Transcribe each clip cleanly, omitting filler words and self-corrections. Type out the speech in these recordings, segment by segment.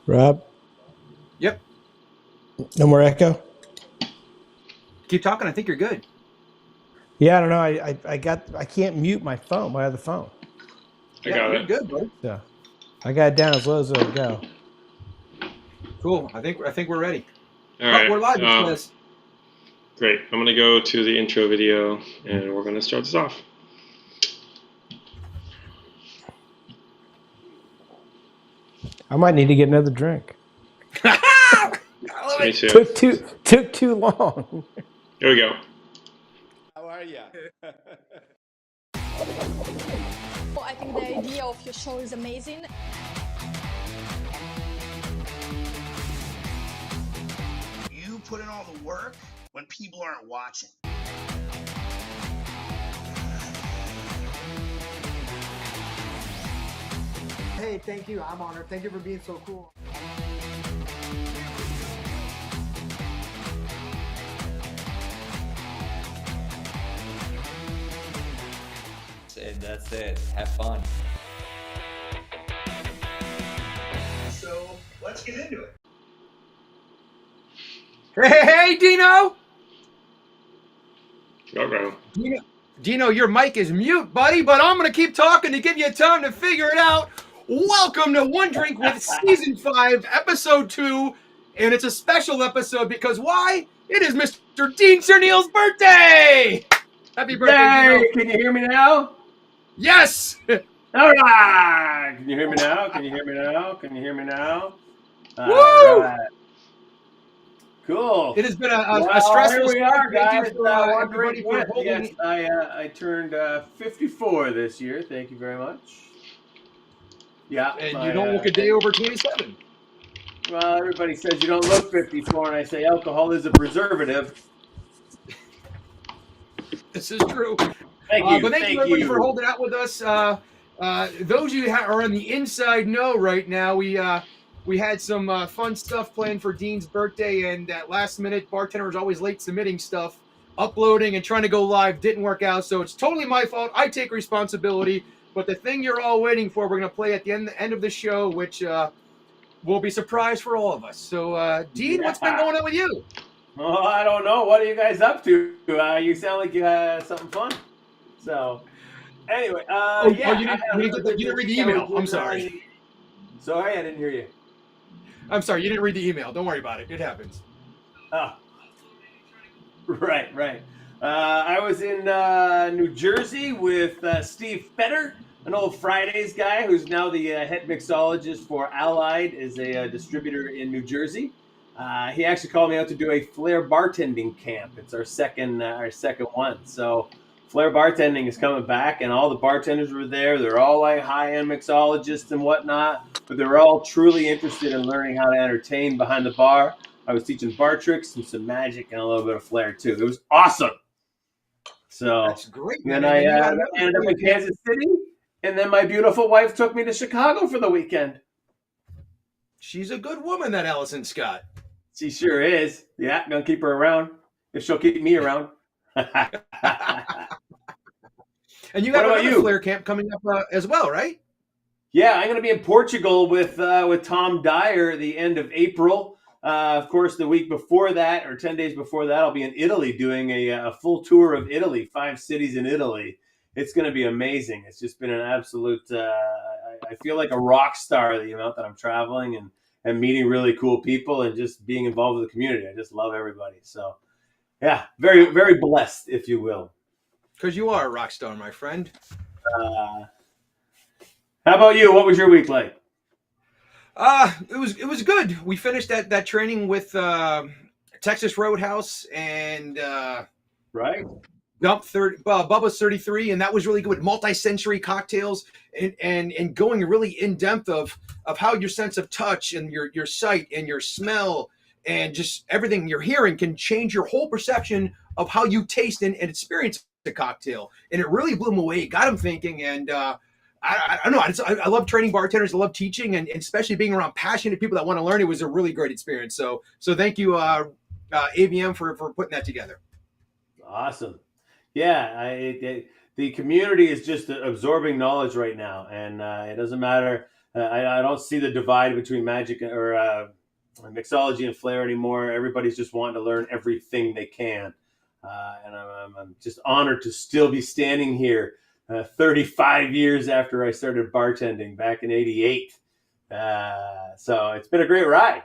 Rob, Yep. no more echo? Keep talking. I think you're good. Yeah, I don't know. I can't mute my phone, my other phone. I got You're it. good, bro. So I got it down as low as it'll go. Cool. I think we're ready. All But right. we're live, it says. Great. I'm going to go to the intro video, and we're going to start this off. I might need to get another drink. Me too. Took too long. Here we go. How are you? I think the idea of your show is amazing. You put in all the work when people aren't watching. Hey, thank you. I'm honored. Thank you for being so cool. And that's it. Have fun. So let's get into it. Hey, Dino. Uh-oh. Dino, your mic is mute, buddy, but I'm going to keep talking to give you time to figure it out. Welcome to One Drink with Season 5, Episode 2, and it's a special episode because why? It is Mr. Dean Serneels' birthday! Happy birthday, Dino. Can you hear me now? Yes! All right. Can you hear me now? Can you hear me now? Can you hear me now? Woo! All right. Cool. It has been a stressful Here we are, guys. everybody for holding. Yes, I turned 54 this year. Thank you very much. Yeah. And you don't look a day over 27. Well, everybody says you don't look 54, and I say alcohol is a preservative. This is true. Thank you. But thank you, everybody, for holding out with us. Those of you who are on the inside know right now, we had some fun stuff planned for Dean's birthday, and at last minute, bartender was always late submitting stuff, uploading and trying to go live. Didn't work out, so it's totally my fault. I take responsibility. But the thing you're all waiting for, we're going to play at the end of the show, which will be a surprise for all of us. So, Dean, what's been going on with you? Oh, I don't know. What are you guys up to? You sound like you had something fun. So, anyway, You didn't read the email. I'm sorry. Sorry, I didn't hear you. I'm sorry, you didn't read the email. Don't worry about it. It happens. Oh, right. I was in New Jersey with Steve Fetter, an old Fridays guy who's now the head mixologist for Allied, is a distributor in New Jersey. He actually called me out to do a Flair bartending camp. It's our second one. So Flair bartending is coming back, and all the bartenders were there. They're all like high-end mixologists and whatnot, but they're all truly interested in learning how to entertain behind the bar. I was teaching bar tricks and some magic and a little bit of Flair too. It was awesome. So that's great. Then I ended up in Kansas City, and then my beautiful wife took me to Chicago for the weekend. She's a good woman, that Allison Scott. She sure is. Yeah, gonna keep her around if she'll keep me around. And you got another Flair camp coming up as well, right? Yeah, I'm going to be in Portugal with Tom Dyer the end of April. Of course, the week before that, or 10 days before that, I'll be in Italy doing a full tour of Italy, 5 cities in Italy. It's going to be amazing. It's just been an absolute, I feel like a rock star, the amount that I'm traveling and meeting really cool people and just being involved with the community. I just love everybody. So, yeah, very, very blessed, if you will. Because you are a rock star, my friend. How about you? What was your week like? It was good. We finished that training with Texas Roadhouse and right. Bubba's 33, and that was really good with multi-sensory cocktails and going really in depth of how your sense of touch and your sight and your smell and just everything you're hearing can change your whole perception of how you taste and experience a cocktail. And it really blew him away, got him thinking, and I don't know. I love training bartenders. I love teaching, and especially being around passionate people that want to learn. It was a really great experience. So thank you, ABM, for putting that together. Awesome. Yeah, the community is just absorbing knowledge right now, and it doesn't matter I don't see the divide between magic or mixology and flair anymore. Everybody's just wanting to learn everything they can. And I'm just honored to still be standing here 35 years after I started bartending back in '88. So it's been a great ride.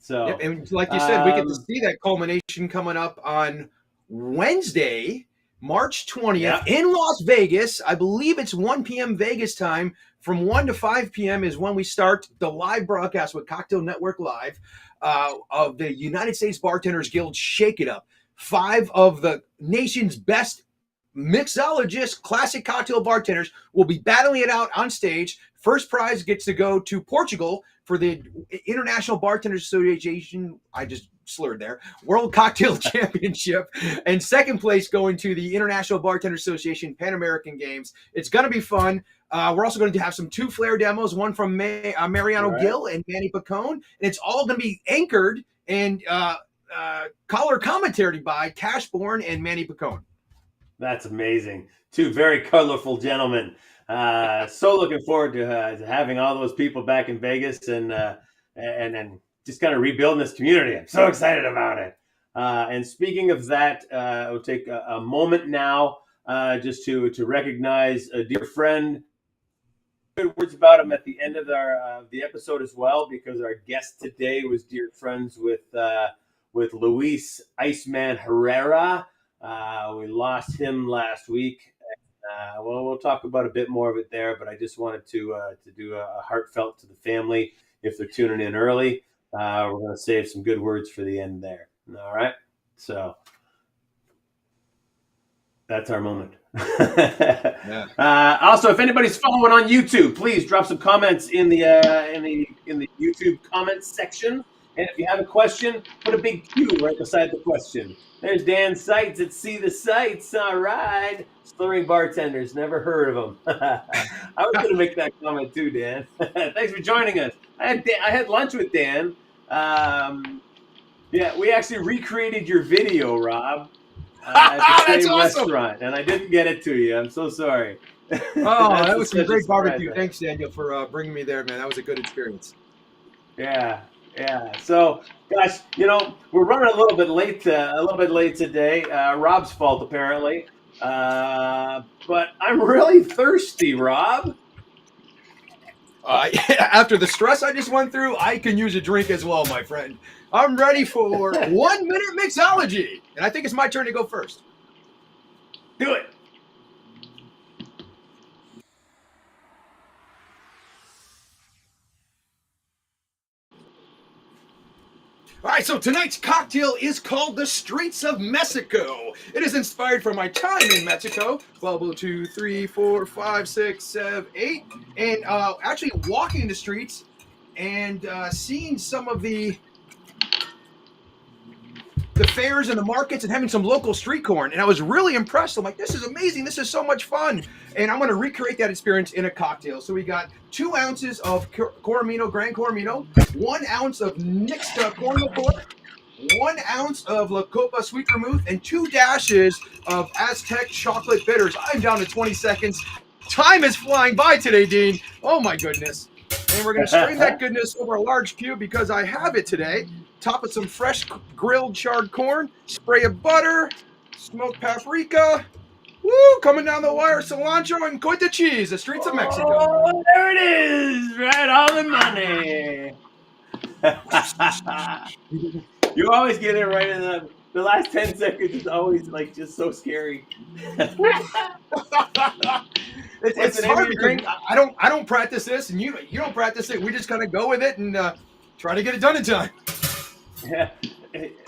So, yep, and like you said, we get to see that culmination coming up on Wednesday, March 20th in Las Vegas. I believe it's 1 p.m. Vegas time. From 1 to 5 p.m. is when we start the live broadcast with Cocktail Network Live of the United States Bartenders Guild Shake It Up. 5 of the nation's best mixologists, classic cocktail bartenders will be battling it out on stage. First prize gets to go to Portugal for the International Bartenders Association. I just slurred there. World Cocktail Championship. And second place going to the International Bartenders Association Pan American Games. It's going to be fun. We're also going to have some 2 flair demos, one from Mariano Gill and Manny Pacone. And it's all going to be anchored and color commentary by Cashborn and Manny Pacone. That's amazing. 2 very colorful gentlemen. So looking forward to having all those people back in Vegas and just kind of rebuilding this community. I'm so excited about it. And speaking of that, we'll take a moment now just to recognize a dear friend. Good words about him at the end of the episode as well, because our guest today was dear friends with Luis Iceman Herrera. We lost him last week. Well, we'll talk about a bit more of it there, but I just wanted to do a heartfelt to the family if they're tuning in early. We're going to save some good words for the end there. All right. So that's our moment. Also, if anybody's following on YouTube, please drop some comments in the YouTube comments section. And if you have a question, put a big Q right beside the question. There's Dan Sights at See the Sights. All right. Slurring bartenders. Never heard of them. I was going to make that comment too, Dan. Thanks for joining us. I had lunch with Dan. Yeah, we actually recreated your video, Rob, at the same restaurant. And I didn't get it to you. I'm so sorry. Oh, that was some great barbecue. Thanks, Daniel, for bringing me there, man. That was a good experience. Yeah. So, guys, we're running a little bit late today. Rob's fault, apparently. But I'm really thirsty, Rob. After the stress I just went through, I can use a drink as well, my friend. I'm ready for 1 minute mixology. And I think it's my turn to go first. Do it. All right, so tonight's cocktail is called the Streets of Mexico. It is inspired from my time in Mexico. 12, 2, 3, 4, 5, 6, 7, 8. And actually walking the streets and seeing some of the fairs and the markets and having some local street corn. And I was really impressed. I'm like, this is amazing. This is so much fun. And I'm going to recreate that experience in a cocktail. So we got 2 ounces of Coromino, Gran Coromino, 1 ounce of mixed corn liqueur, 1 ounce of La Copa Sweet Vermouth, and 2 dashes of Aztec chocolate bitters. I'm down to 20 seconds. Time is flying by today, Dean. Oh, my goodness. And we're going to strain that goodness over a large cube because I have it today. Top with some fresh grilled charred corn, spray of butter, smoked paprika. Woo! Coming down the wire, cilantro and cotija cheese, the streets of Mexico. Oh, there it is! Right on the money. You always get it right in the last 10 seconds is always like just so scary. It's hard because I don't practice this, and you don't practice it. We just kind of go with it and try to get it done in time. Yeah,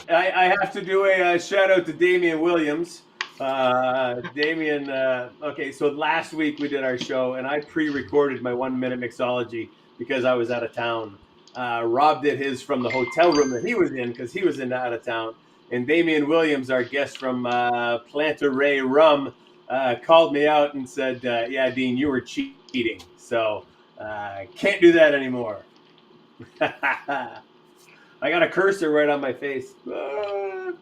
I have to do a shout out to Damian Williams. Damian, okay, so last week we did our show, and I pre-recorded my 1 minute mixology because I was out of town. Rob did his from the hotel room that he was in because he was out of town. And Damian Williams, our guest from Planta Ray Rum, called me out and said, yeah, Dean, you were cheating. So can't do that anymore. I got a cursor right on my face. All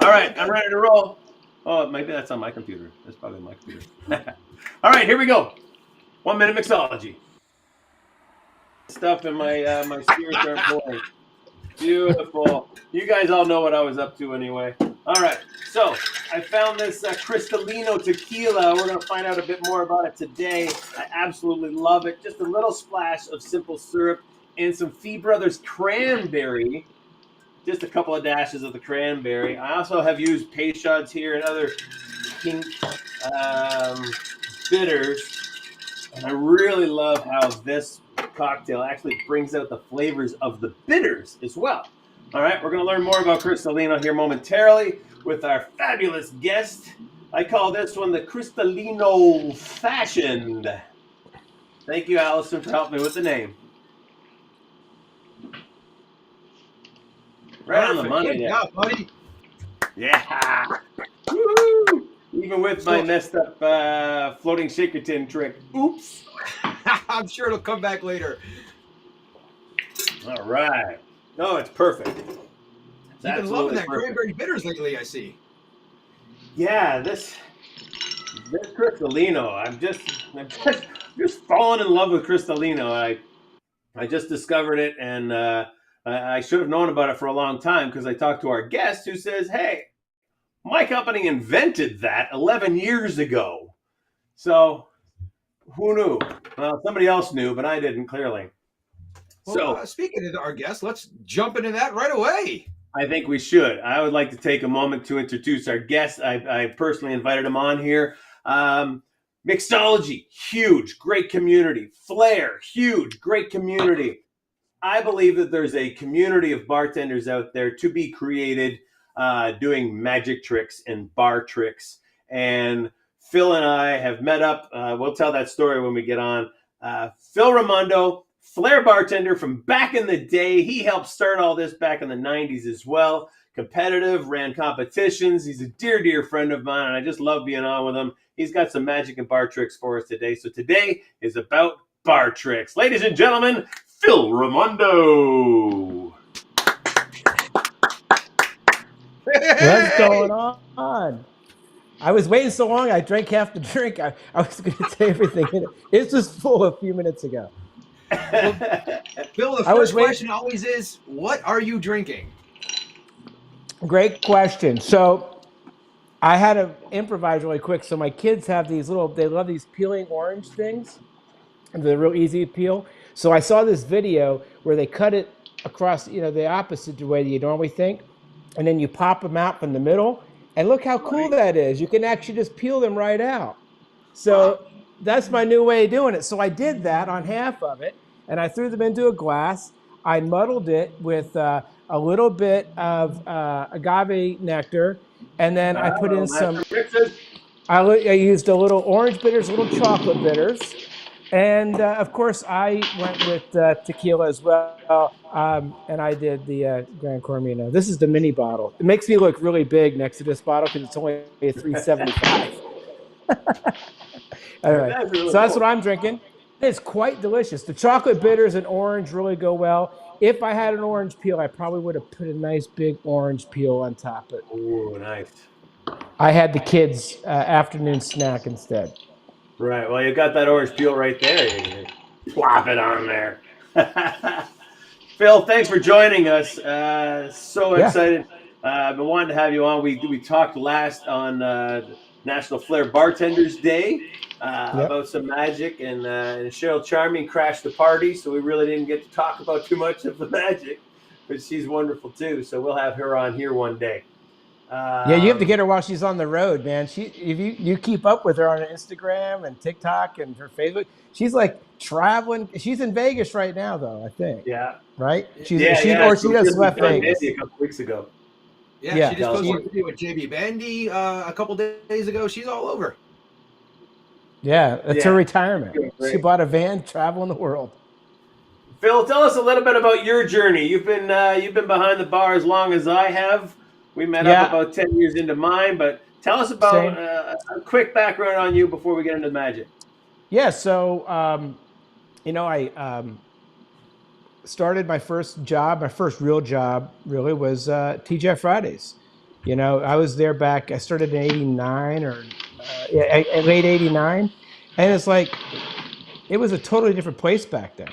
right, I'm ready to roll. Oh, maybe that's on my computer. That's probably my computer. All right, here we go. 1 minute mixology. stuff in my my spirits aren't pouring. Beautiful. You guys all know what I was up to anyway. All right. So I found this Cristalino tequila. We're going to find out a bit more about it today. I absolutely love it. Just a little splash of simple syrup and some Fee Brothers cranberry. Just a couple of dashes of the cranberry. I also have used Peychaud's here and other pink bitters. And I really love how this cocktail actually brings out the flavors of the bitters as well. All right, we're going to learn more about Cristalino here momentarily with our fabulous guest. I call this one the Cristalino Fashioned. Thank you, Allison, for helping me with the name. Right on the money Good there. job, buddy. Yeah. Woo! Even with my messed up floating shaker tin trick. Oops. I'm sure it'll come back later. All right. No, it's perfect. It's You've been loving that perfect. cranberry bitters lately, I see. Yeah, this Cristalino. I'm just falling in love with Cristalino. I just discovered it, and I should have known about it for a long time because I talked to our guest who says, "Hey, my company invented that 11 years ago." So who knew? Well, somebody else knew, but I didn't clearly. Well, speaking of our guest, let's jump into that right away. I think we should. I would like to take a moment to introduce our guest. I personally invited him on here. Mixology, huge, great community. Flair, huge, great community. I believe that there's a community of bartenders out there to be created doing magic tricks and bar tricks. And Phil and I have met up. We'll tell that story when we get on. Phil Raimondo, Flair bartender from back in the day. He helped start all this back in the 90s as well. Competitive, ran competitions. He's a dear, dear friend of mine, and I just love being on with him. He's got some magic and bar tricks for us today. So today is about bar tricks. Ladies and gentlemen, Phil Raimondo. What's going on? I was waiting so long, I drank half the drink. I was going to say everything in it. It's just full a few minutes ago. Bill, the first question always is, what are you drinking? Great question. So I had to improvise really quick. So my kids have these they love these peeling orange things. And they're real easy to peel. So I saw this video where they cut it across, the opposite way that you normally think. And then you pop them out from the middle. And look how cool that is. You can actually just peel them right out. So that's my new way of doing it. So I did that on half of it. And I threw them into a glass. I muddled it with a little bit of agave nectar. And then I put in some, I used a little orange bitters, a little chocolate bitters. And of course, I went with tequila as well, and I did the Gran Cormino. This is the mini bottle. It makes me look really big next to this bottle because it's only a 375. All right, so that's what I'm drinking. It's quite delicious. The chocolate bitters and orange really go well. If I had an orange peel, I probably would have put a nice big orange peel on top of it. Ooh, nice. I had the kids' afternoon snack instead. Right. Well, you got that orange peel right there. You can plop it on there. Phil, thanks for joining us. So excited. I've been wanting to have you on. We talked last on National Flair Bartenders Day about some magic, and Cheryl Charming crashed the party, so we really didn't get to talk about too much of the magic, but she's wonderful too. So we'll have her on here one day. Yeah, you have to get her while she's on the road, man. If you keep up with her on Instagram and TikTok and her Facebook, she's like traveling. She's in Vegas right now, though, I think. Yeah. Right? She just left Vegas a couple weeks ago. Yeah, she just posted a video with JB Bandy a couple days ago. She's all over. Yeah, it's her retirement. She bought a van, traveling the world. Phil, tell us a little bit about your journey. You've been behind the bar as long as I have. We met up about 10 years into mine, but tell us about a quick background on you before we get into magic. Yeah, so, I started my first real job really was TGI Fridays. I was there I started in 89 or late 89. And it's like, it was a totally different place back then.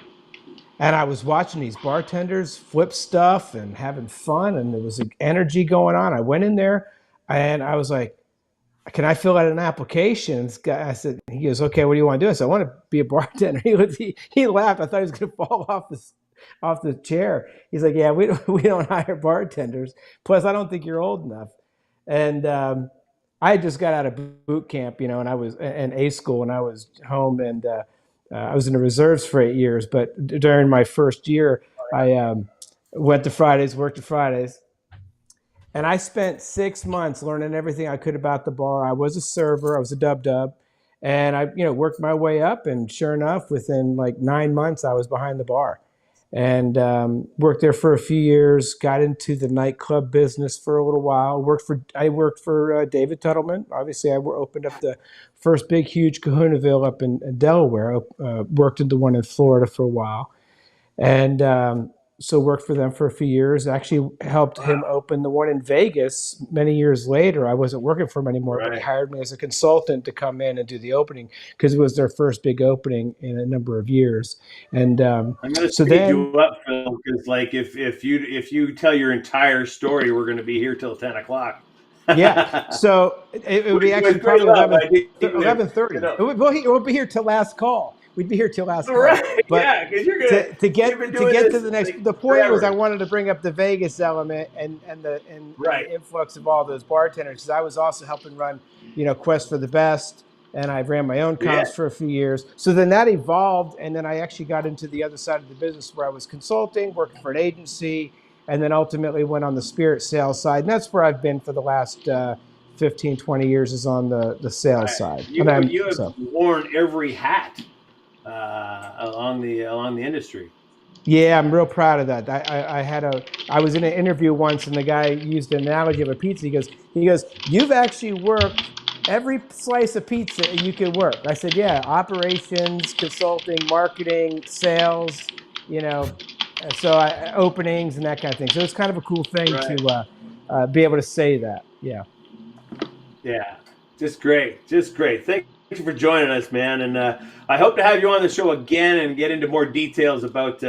And I was watching these bartenders flip stuff and having fun, and there was an energy going on. I went in there and I was like, can I fill out an application? This guy, I said, he goes, okay, what do you want to do? I said, I want to be a bartender. He laughed. I thought he was going to fall off the chair. He's like, yeah, we don't hire bartenders. Plus, I don't think you're old enough. And I just got out of boot camp, and I was in A school, and I was home, and I was in the reserves for 8 years. But during my first year, I went to Fridays, worked to Fridays. And I spent 6 months learning everything I could about the bar. I was a server. I was a dub. And I, worked my way up. And sure enough, within like 9 months, I was behind the bar. And worked there for a few years. Got into the nightclub business for a little while. I worked for David Tuttleman. Obviously, I opened up the first big, huge Kahunaville up in Delaware. Worked at the one in Florida for a while. And so worked for them for a few years. Actually helped him open the one in Vegas many years later. I wasn't working for him anymore, but he hired me as a consultant to come in and do the opening because it was their first big opening in a number of years. And I'm going to speed you up, Phil, because like if you tell your entire story, we're going to be here till 10 o'clock. Yeah, so it would be actually probably 11:30. We'll be here till last call. We'd be here till last call. Right. But yeah, because you're gonna to get to the next. like the point forever. was I wanted to bring up the Vegas element and the influx of all those bartenders, because I was also helping run, Quest for the Best, and I ran my own comps for a few years. So then that evolved, and then I actually got into the other side of the business where I was consulting, working for an agency, and then ultimately went on the spirit sales side. And that's where I've been for the last 15, 20 years, is on the sales side. You have worn every hat along the industry. Yeah, I'm real proud of that. I was in an interview once, and the guy used an analogy of a pizza. He goes, you've actually worked every slice of pizza you could work. I said, yeah, operations, consulting, marketing, sales, so openings and that kind of thing. So it's kind of a cool thing to be able to say that. Yeah. Yeah, just great. Thank you for joining us, man. And I hope to have you on the show again and get into more details about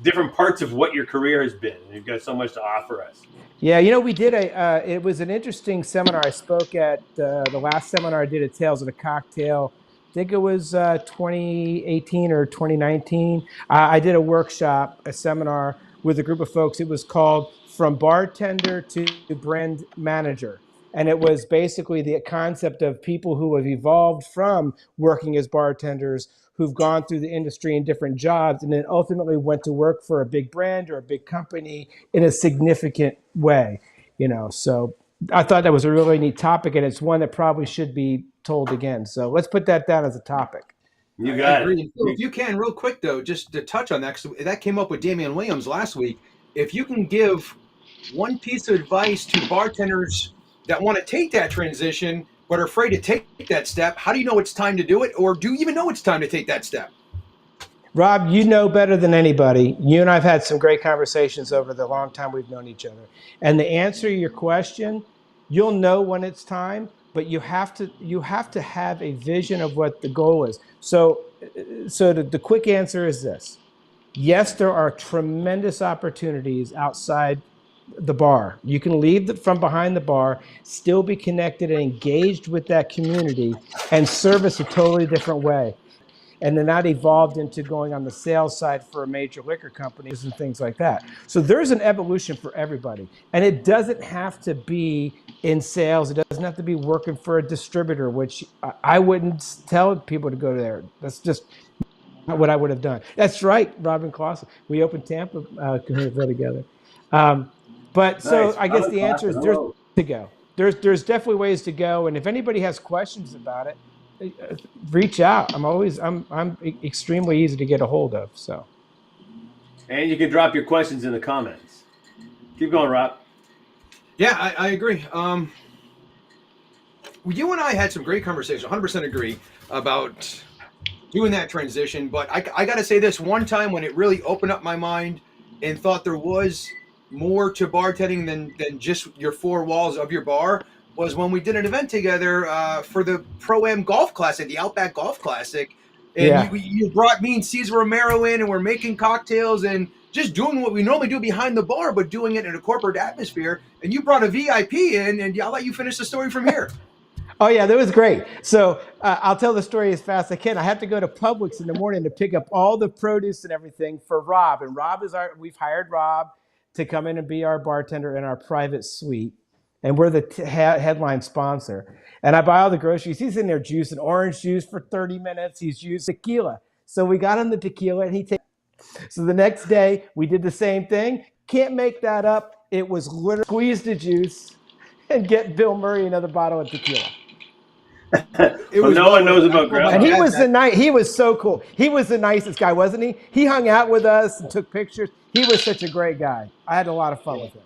different parts of what your career has been. You've got so much to offer us. Yeah, we did it was an interesting seminar. I spoke at the last seminar I did at Tales of a Cocktail. I think it was 2018 or 2019. I did a seminar with a group of folks. It was called From Bartender to Brand Manager. And it was basically the concept of people who have evolved from working as bartenders, who've gone through the industry in different jobs, and then ultimately went to work for a big brand or a big company in a significant way. So I thought that was a really neat topic, and it's one that probably should be told again. So let's put that down as a topic. You got it. If you can, real quick though, just to touch on that, because that came up with Damian Williams last week. If you can give one piece of advice to bartenders that want to take that transition but are afraid to take that step, how do you know it's time to do it, or do you even know it's time to take that step? Rob, you know better than anybody. You and I have had some great conversations over the long time we've known each other. And the answer to your question, you'll know when it's time, but you have to have a vision of what the goal is. So the quick answer is this. Yes, there are tremendous opportunities outside the bar. You can leave from behind the bar, still be connected and engaged with that community, and service a totally different way. And then that evolved into going on the sales side for major liquor companies and things like that. So there's an evolution for everybody. And it doesn't have to be in sales. It doesn't have to be working for a distributor, which I wouldn't tell people to go there. That's just not what I would have done. That's right, Robin Clausen. We opened Tampa together. But so nice. I guess the answer is there's to go. There's definitely ways to go. And if anybody has questions about it, reach out. I'm extremely easy to get a hold of. So, and you can drop your questions in the comments. Keep going, Rob. Yeah, I agree. You and I had some great conversation. 100% agree about doing that transition. But I got to say this, one time when it really opened up my mind and thought there was more to bartending than just your four walls of your bar was when we did an event together for the Pro-Am Golf Classic, the Outback Golf Classic. And Yeah. you brought me and Cesar Romero in, and we're making cocktails and just doing what we normally do behind the bar, but doing it in a corporate atmosphere. And you brought a VIP in, and I'll let you finish the story from here. Oh yeah, that was great. So I'll tell the story as fast as I can. I have to go to Publix in the morning to pick up all the produce and everything for Rob. And Rob is we've hired Rob to come in and be our bartender in our private suite. And we're the headline sponsor. And I buy all the groceries. He's in there juicing orange juice for 30 minutes. He's used tequila. So we got him the tequila and he takes. So the next day we did the same thing. Can't make that up. It was literally squeeze the juice and get Bill Murray another bottle of tequila. It Well, was no one knows about Grandpa. And he was he was so cool. He was the nicest guy, wasn't he? He hung out with us and took pictures. He was such a great guy. I had a lot of fun with him.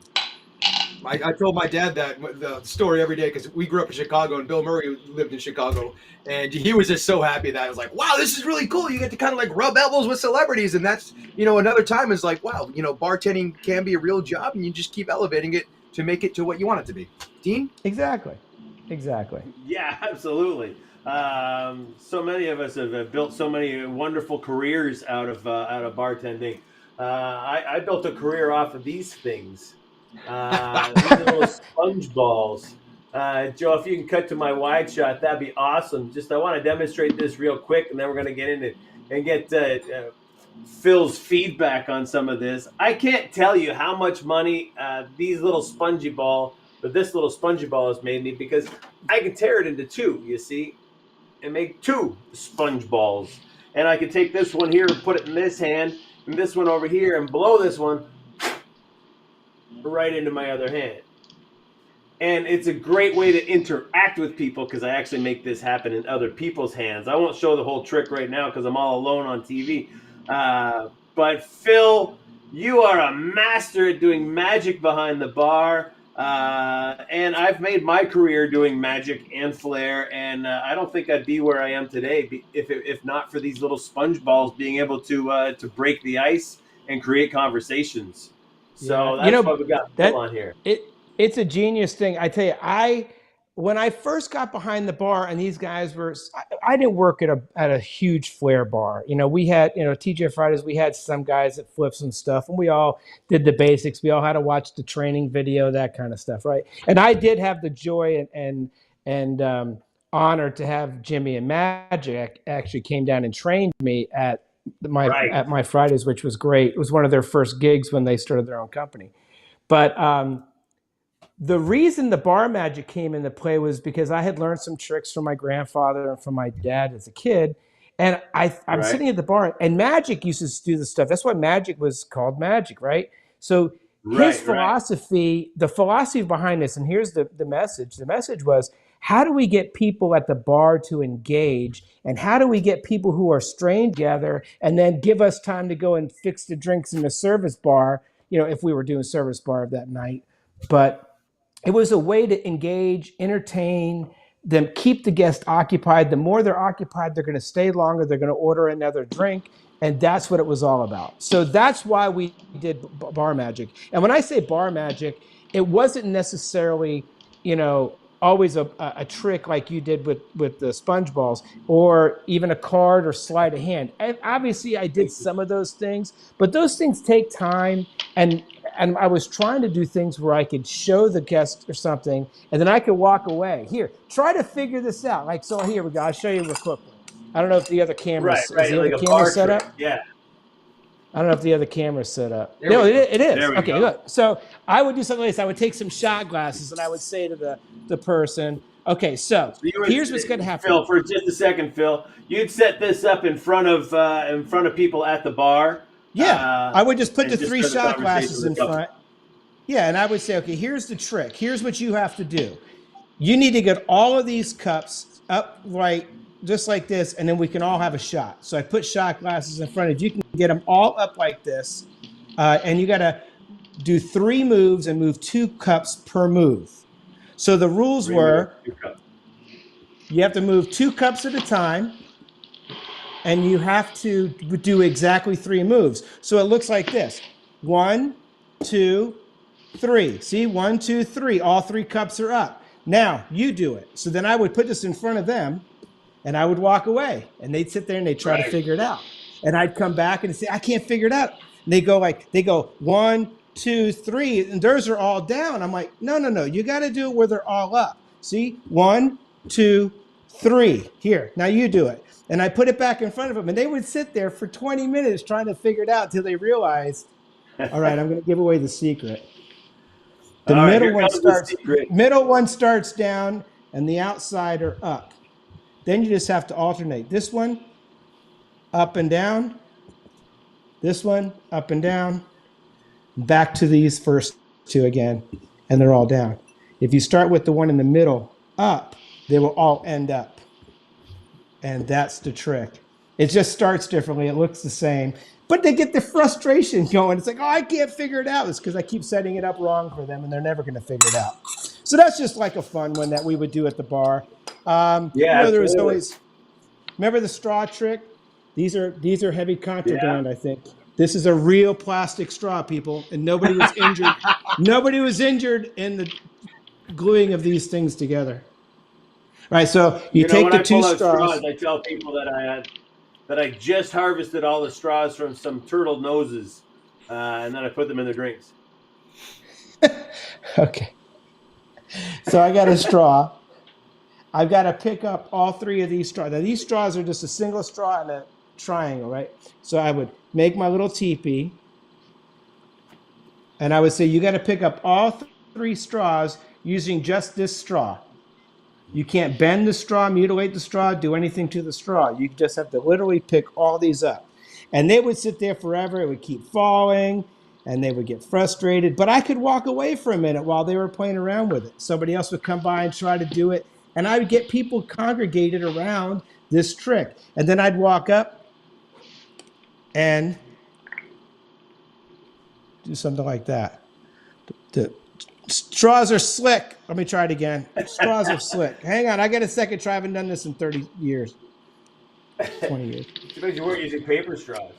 I told my dad the story every day because we grew up in Chicago and Bill Murray lived in Chicago, and he was just so happy that I was like, wow, this is really cool. You get to kind of like rub elbows with celebrities, and that's, another time is like, wow, bartending can be a real job, and you just keep elevating it to make it to what you want it to be. Dean? Exactly. Yeah, absolutely. So many of us have built so many wonderful careers out of bartending. I built a career off of these things. These little sponge balls. Joe, if you can cut to my wide shot, that'd be awesome. I want to demonstrate this real quick, and then we're going to get into it and get Phil's feedback on some of this. I can't tell you how much money this little spongy ball has made me, because I can tear it into two, you see, and make two sponge balls. And I can take this one here and put it in this hand, and this one over here, and blow this one right into my other hand. And it's a great way to interact with people, because I actually make this happen in other people's hands. I won't show the whole trick right now because I'm all alone on TV. But Phil, you are a master at doing magic behind the bar. And I've made my career doing magic and flair, and I don't think I'd be where I am today if not for these little sponge balls being able to break the ice and create conversations. So that's what we got Phil on here. It's a genius thing. I tell you, when I first got behind the bar and these guys I didn't work at a huge flair bar. We had, TJ Fridays, we had some guys that flipped some stuff, and we all did the basics. We all had to watch the training video, that kind of stuff, right? And I did have the joy and honor to have Jimmy and Magic actually came down and trained me at my Fridays, which was great. It was one of their first gigs when they started their own company. But the reason the bar magic came into play was because I had learned some tricks from my grandfather and from my dad as a kid. And I'm sitting at the bar, and Magic used to do this stuff. That's why Magic was called Magic, right? So his philosophy, the philosophy behind this, and here's the message. The message was, how do we get people at the bar to engage? And how do we get people who are strained together and then give us time to go and fix the drinks in the service bar, if we were doing service bar that night. But it was a way to engage, entertain them, keep the guest occupied. The more they're occupied, they're going to stay longer. They're going to order another drink. And that's what it was all about. So that's why we did bar magic. And when I say bar magic, it wasn't necessarily, always a trick like you did with the sponge balls, or even a card or sleight of hand. And obviously I did some of those things, but those things take time. And I was trying to do things where I could show the guest or something, and then I could walk away. Here, try to figure this out. Like, so here we go. I'll show you real quickly. I don't know if the other camera's is the other like camera set up? Yeah. I don't know if the other camera's set up. No, it is. Okay, go. look. So I would do something like this. I would take some shot glasses, and I would say to the person, okay, so here's what's going to happen. Phil, for just a second, Phil, you'd set this up in front of people at the bar. Yeah, I would just put the three shot glasses in front. Yeah, and I would say, okay, here's the trick. Here's what you have to do. You need to get all of these cups upright, just like this, and then we can all have a shot. So I put shot glasses in front of you. You can get them all up like this, and you got to do 3 moves and move 2 cups per move. So the rules were, you have to move 2 cups at a time, and you have to do exactly 3 moves. So it looks like this: 1, 2, 3. See, 1, 2, 3. All 3 cups are up. Now you do it. So then I would put this in front of them, And I would walk away, and they'd sit there and they'd try to figure it out. And I'd come back and say, I can't figure it out. And they go 1, 2, 3, and theirs are all down. I'm like, no. You got to do it where they're all up. See, 1, 2, 3. Here, now you do it. And I put it back in front of them, and they would sit there for 20 minutes trying to figure it out until they realized, all right, I'm going to give away the secret. The middle one starts down, and the outside are up. Then you just have to alternate. This one, up and down. This one, up and down. Back to these first two again, and they're all down. If you start with the one in the middle, up, they will all end up. And that's the trick. It just starts differently. It looks the same. But they get the frustration going. It's like, I can't figure it out. It's because I keep setting it up wrong for them, and they're never going to figure it out. So that's just like a fun one that we would do at the bar. There was always, remember the straw trick? These are heavy contraband, I think. This is a real plastic straw, people, and nobody was injured. Nobody was injured in the gluing of these things together. All right, so you take the two straws. I tell people that I just harvested all the straws from some turtle noses, and then I put them in the drinks. Okay. So I got a straw. I've got to pick up all 3 of these straws. Now, these straws are just a single straw and a triangle, right? So I would make my little teepee, and I would say, you got to pick up all 3 straws using just this straw. You can't bend the straw, mutilate the straw, do anything to the straw. You just have to literally pick all these up. And they would sit there forever. It would keep falling, and they would get frustrated. But I could walk away for a minute while they were playing around with it. Somebody else would come by and try to do it, and I would get people congregated around this trick. And then I'd walk up and do something like that. The straws are slick. Let me try it again. Straws are slick. Hang on, I got a second try. I haven't done this in 30 years, 20 years. Because you weren't using paper straws.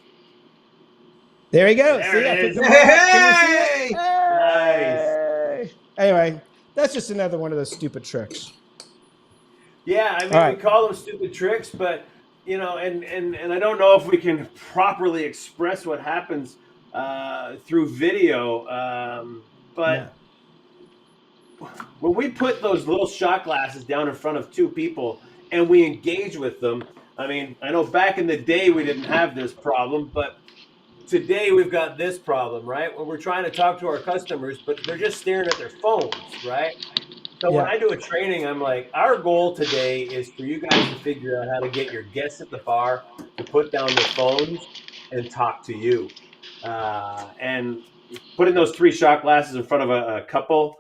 There he goes. Hey! Nice. Anyway, that's just another one of those stupid tricks. Yeah, I mean, we call them stupid tricks, but and I don't know if we can properly express what happens through video, but when we put those little shot glasses down in front of 2 people and we engage with them, I mean, I know back in the day we didn't have this problem, but today we've got this problem, right? When we're trying to talk to our customers, but they're just staring at their phones, right? So when I do a training, I'm like, our goal today is for you guys to figure out how to get your guests at the bar to put down their phones and talk to you. And putting those 3 shot glasses in front of a couple,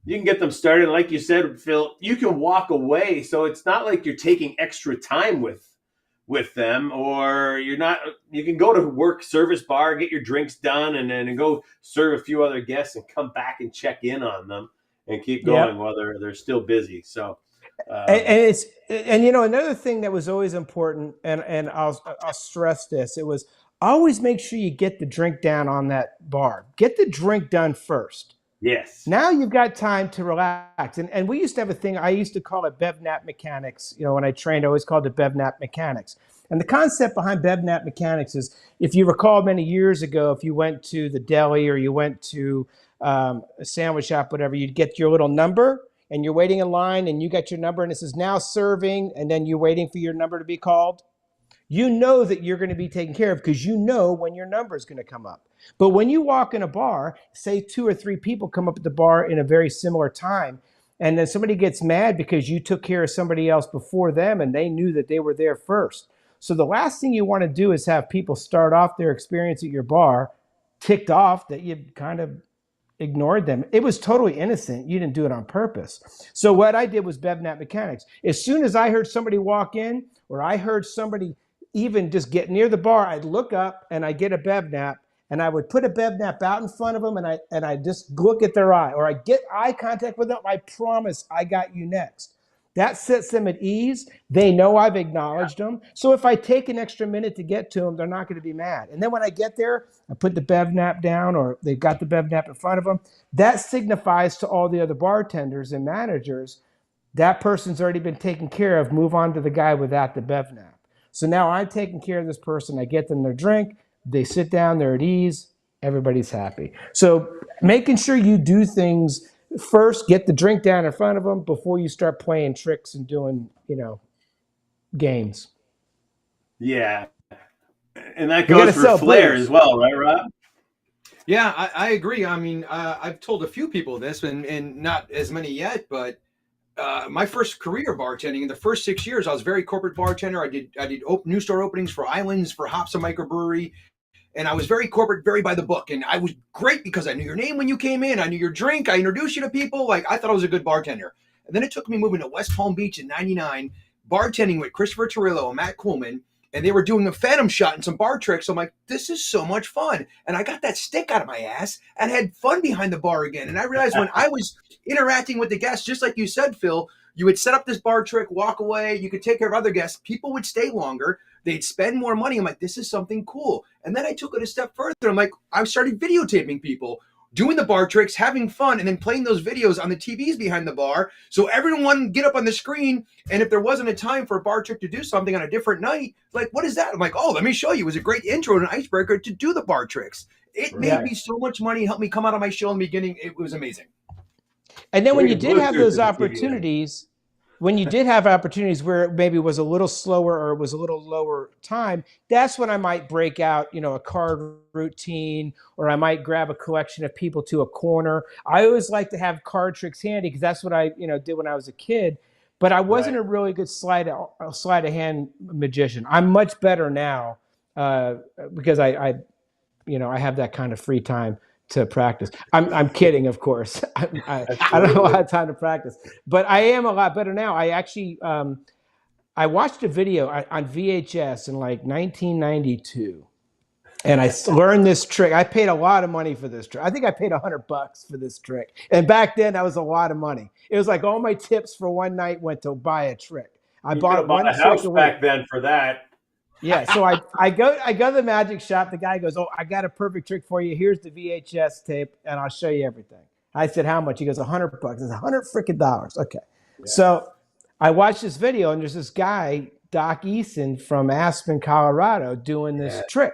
you can get them started. Like you said, Phil, you can walk away. So it's not like you're taking extra time with them, or you can go to work service bar, get your drinks done, and then go serve a few other guests and come back and check in on them and keep going while they're still busy. So, and another thing that was always important, and I'll stress this, it was always make sure you get the drink down on that bar. Get the drink done first. Yes. Now you've got time to relax. And we used to have a thing, I used to call it BevNap mechanics. When I trained, I always called it BevNap mechanics. And the concept behind BevNap mechanics is, if you recall many years ago, if you went to the deli or you went to a sandwich shop, whatever, you'd get your little number and you're waiting in line and you got your number and it says now serving, and then you're waiting for your number to be called. You know that you're going to be taken care of because you know when your number is going to come up. But when you walk in a bar, say 2 or 3 people come up at the bar in a very similar time, and then somebody gets mad because you took care of somebody else before them and they knew that they were there first. So the last thing you want to do is have people start off their experience at your bar ticked off that you kind of ignored them. It was totally innocent. You didn't do it on purpose. So what I did was BevNap mechanics. As soon as I heard somebody walk in, or I heard somebody even just get near the bar, I'd look up and I'd get a BevNap, and I would put a BevNap out in front of them, and I just look at their eye, or I get eye contact with them. I promise I got you next. That sets them at ease. They know I've acknowledged them. So if I take an extra minute to get to them, they're not going to be mad. And then when I get there, I put the BevNap down, or they've got the BevNap in front of them. That signifies to all the other bartenders and managers, that person's already been taken care of. Move on to the guy without the bev nap. So now I'm taking care of this person. I get them their drink. They sit down. They're at ease. Everybody's happy. So making sure you do things first, get the drink down in front of them before you start playing tricks and doing, games. Yeah. And that We got to goes for sell flair booze. as well, right, Rob? Yeah, I agree. I mean, I've told a few people this, and not as many yet, but my first career bartending in the first 6 years, I was very corporate bartender. I did new store openings for Islands, for Hops and Microbrewery, and I was very corporate, very by the book. And I was great because I knew your name when you came in, I knew your drink, I introduced you to people. Like I thought I was a good bartender. And then it took me moving to West Palm Beach in '99, bartending with Christopher Torillo and Matt Coolman. And they were doing a phantom shot and some bar tricks. I'm like, this is so much fun. And I got that stick out of my ass and had fun behind the bar again. And I realized when I was interacting with the guests, just like you said, Phil, you would set up this bar trick, walk away, you could take care of other guests. People would stay longer. They'd spend more money. I'm like, this is something cool. And then I took it a step further. I'm like, I started videotaping people doing the bar tricks, having fun, and then playing those videos on the TVs behind the bar. So everyone get up on the screen. And if there wasn't a time for a bar trick to do something on a different night, like, what is that? I'm like, oh, let me show you. It was a great intro and an icebreaker to do the bar tricks. It made me so much money, helped me come out of my shell in the beginning. It was amazing. And then when you did have those opportunities, opportunities where it maybe was a little slower or it was a little lower time, that's when I might break out, a card routine, or I might grab a collection of people to a corner. I always like to have card tricks handy because that's what I, did when I was a kid. But I wasn't a really good sleight of hand magician. I'm much better now because I have that kind of free time to practice. I'm kidding, of course. I don't have a lot of time to practice, but I am a lot better now. I actually I watched a video on VHS in like 1992, and I learned this trick. I paid a lot of money for this trick. I think I paid $100 for this trick, and back then that was a lot of money. It was like all my tips for one night went to buy a trick. I bought one a trick house a week. back then for that. Yeah, so I go to the magic shop. The guy goes, "Oh, I got a perfect trick for you. Here's the VHS tape, and I'll show you everything." I said, "How much?" He goes, $100. It's $100 freaking. Okay, so I watched this video, and there's this guy, Doc Eason from Aspen, Colorado, doing this trick.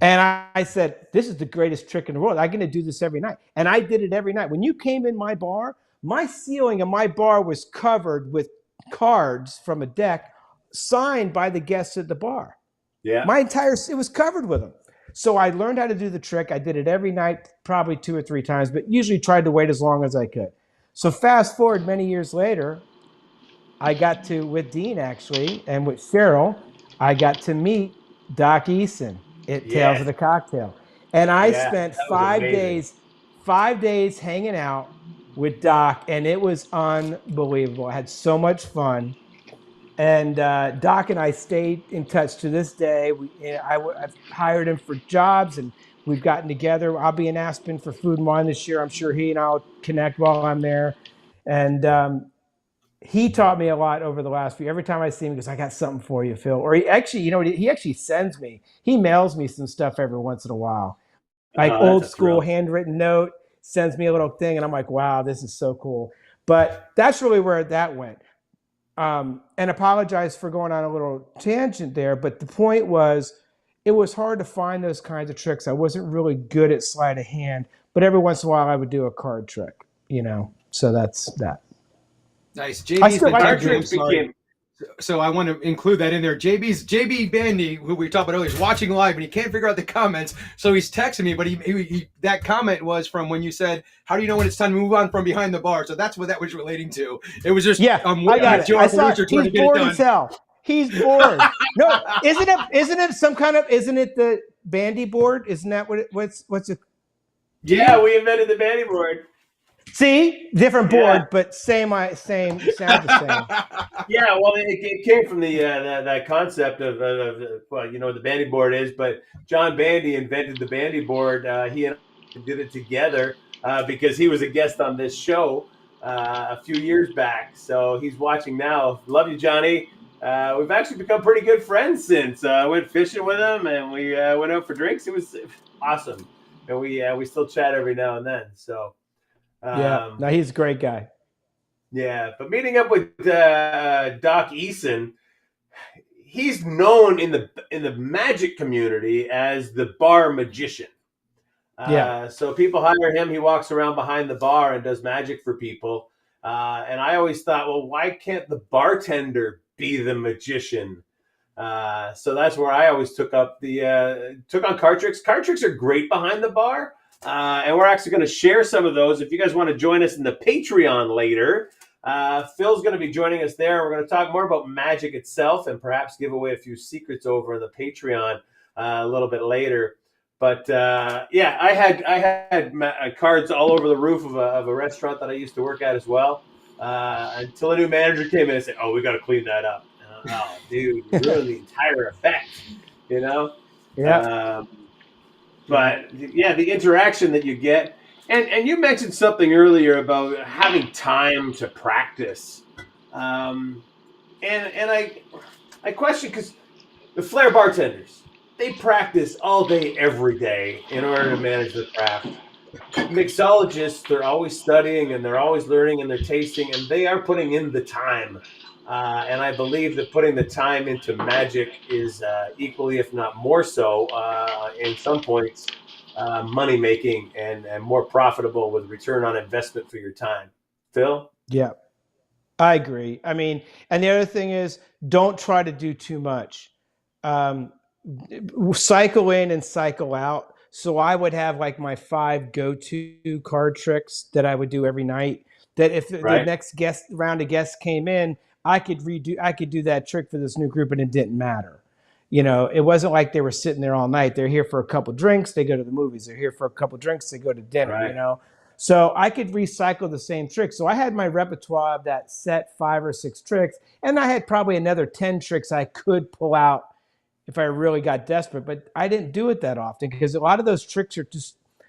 And I said, this is the greatest trick in the world. I'm going to do this every night. And I did it every night. When you came in my bar, my ceiling in my bar was covered with cards from a deck signed by the guests at the bar. Yeah. It was covered with them. So I learned how to do the trick. I did it every night, probably 2 or 3 times, but usually tried to wait as long as I could. So fast forward many years later, I got to, with Dean actually, and with Cheryl, I got to meet Doc Eason at Tales of the Cocktail. And I spent 5 days hanging out with Doc, and it was unbelievable. I had so much fun. And Doc and I stayed in touch to this day. I've hired him for jobs, and we've gotten together. I'll be in Aspen for Food and Wine this year. I'm sure he and I'll connect while I'm there. And he taught me a lot over the last few. Every time I see him, he goes, "I got something for you, Phil." Or he actually sends me. He mails me some stuff every once in a while, like old school handwritten note. Sends me a little thing, and I'm like, "Wow, this is so cool." But that's really where that went. And apologize for going on a little tangent there, but the point was, it was hard to find those kinds of tricks. I wasn't really good at sleight of hand, but every once in a while I would do a card trick, So that's that. Nice. So I want to include that in there. JB Bandy, who we talked about earlier, is watching live and he can't figure out the comments. So he's texting me, but he that comment was from when you said, "How do you know when it's time to move on from behind the bar?" So that's what that was relating to. It was just I got it. I saw it. He's bored as hell. He's bored. No, isn't it the bandy board? Isn't that what's it? Yeah, we invented the bandy board. See, different board, but same sound the same. Yeah, well, it came from that concept of the bandy board is, but John Bandy invented the bandy board. He and I did it together because he was a guest on this show a few years back. So he's watching now. Love you, Johnny. We've actually become pretty good friends since. I went fishing with him, and we went out for drinks. It was awesome, and we still chat every now and then. So. No, he's a great guy. Yeah, but meeting up with Doc Eason, he's known in the magic community as the bar magician. Yeah. So people hire him. He walks around behind the bar and does magic for people. And I always thought, well, why can't the bartender be the magician? So that's where I always took on card tricks. Card tricks are great behind the bar, and we're actually going to share some of those. If you guys want to join us in the Patreon later, Phil's going to be joining us there. We're going to talk more about magic itself and perhaps give away a few secrets over in the Patreon a little bit later. But yeah, I had cards all over the roof of a restaurant that I used to work at as well. Until a new manager came in and said, "Oh, we got to clean that up." Oh, dude, you ruined the entire effect, you know? Yeah. But yeah, the interaction that you get, and you mentioned something earlier about having time to practice. And I question, because the flair bartenders, they practice all day, every day in order to manage their craft. Mixologists, they're always studying and they're always learning and they're tasting, and they are putting in the time. And I believe that putting the time into magic is equally, if not more so, in some points, money making and more profitable with return on investment for your time. Phil? Yeah. I agree. I mean, and the other thing is, don't try to do too much. Cycle in and cycle out. So I would have like my 5 go-to card tricks that I would do every night. That if the next round of guests came in, I could do that trick for this new group, and it didn't matter. It wasn't like they were sitting there all night. They're here for a couple drinks, they go to the movies. They're here for a couple drinks, they go to dinner. Right. So I could recycle the same trick. So I had my repertoire of that set 5 or 6 tricks, and I had probably another 10 tricks I could pull out if I really got desperate. But I didn't do it that often because a lot of those tricks are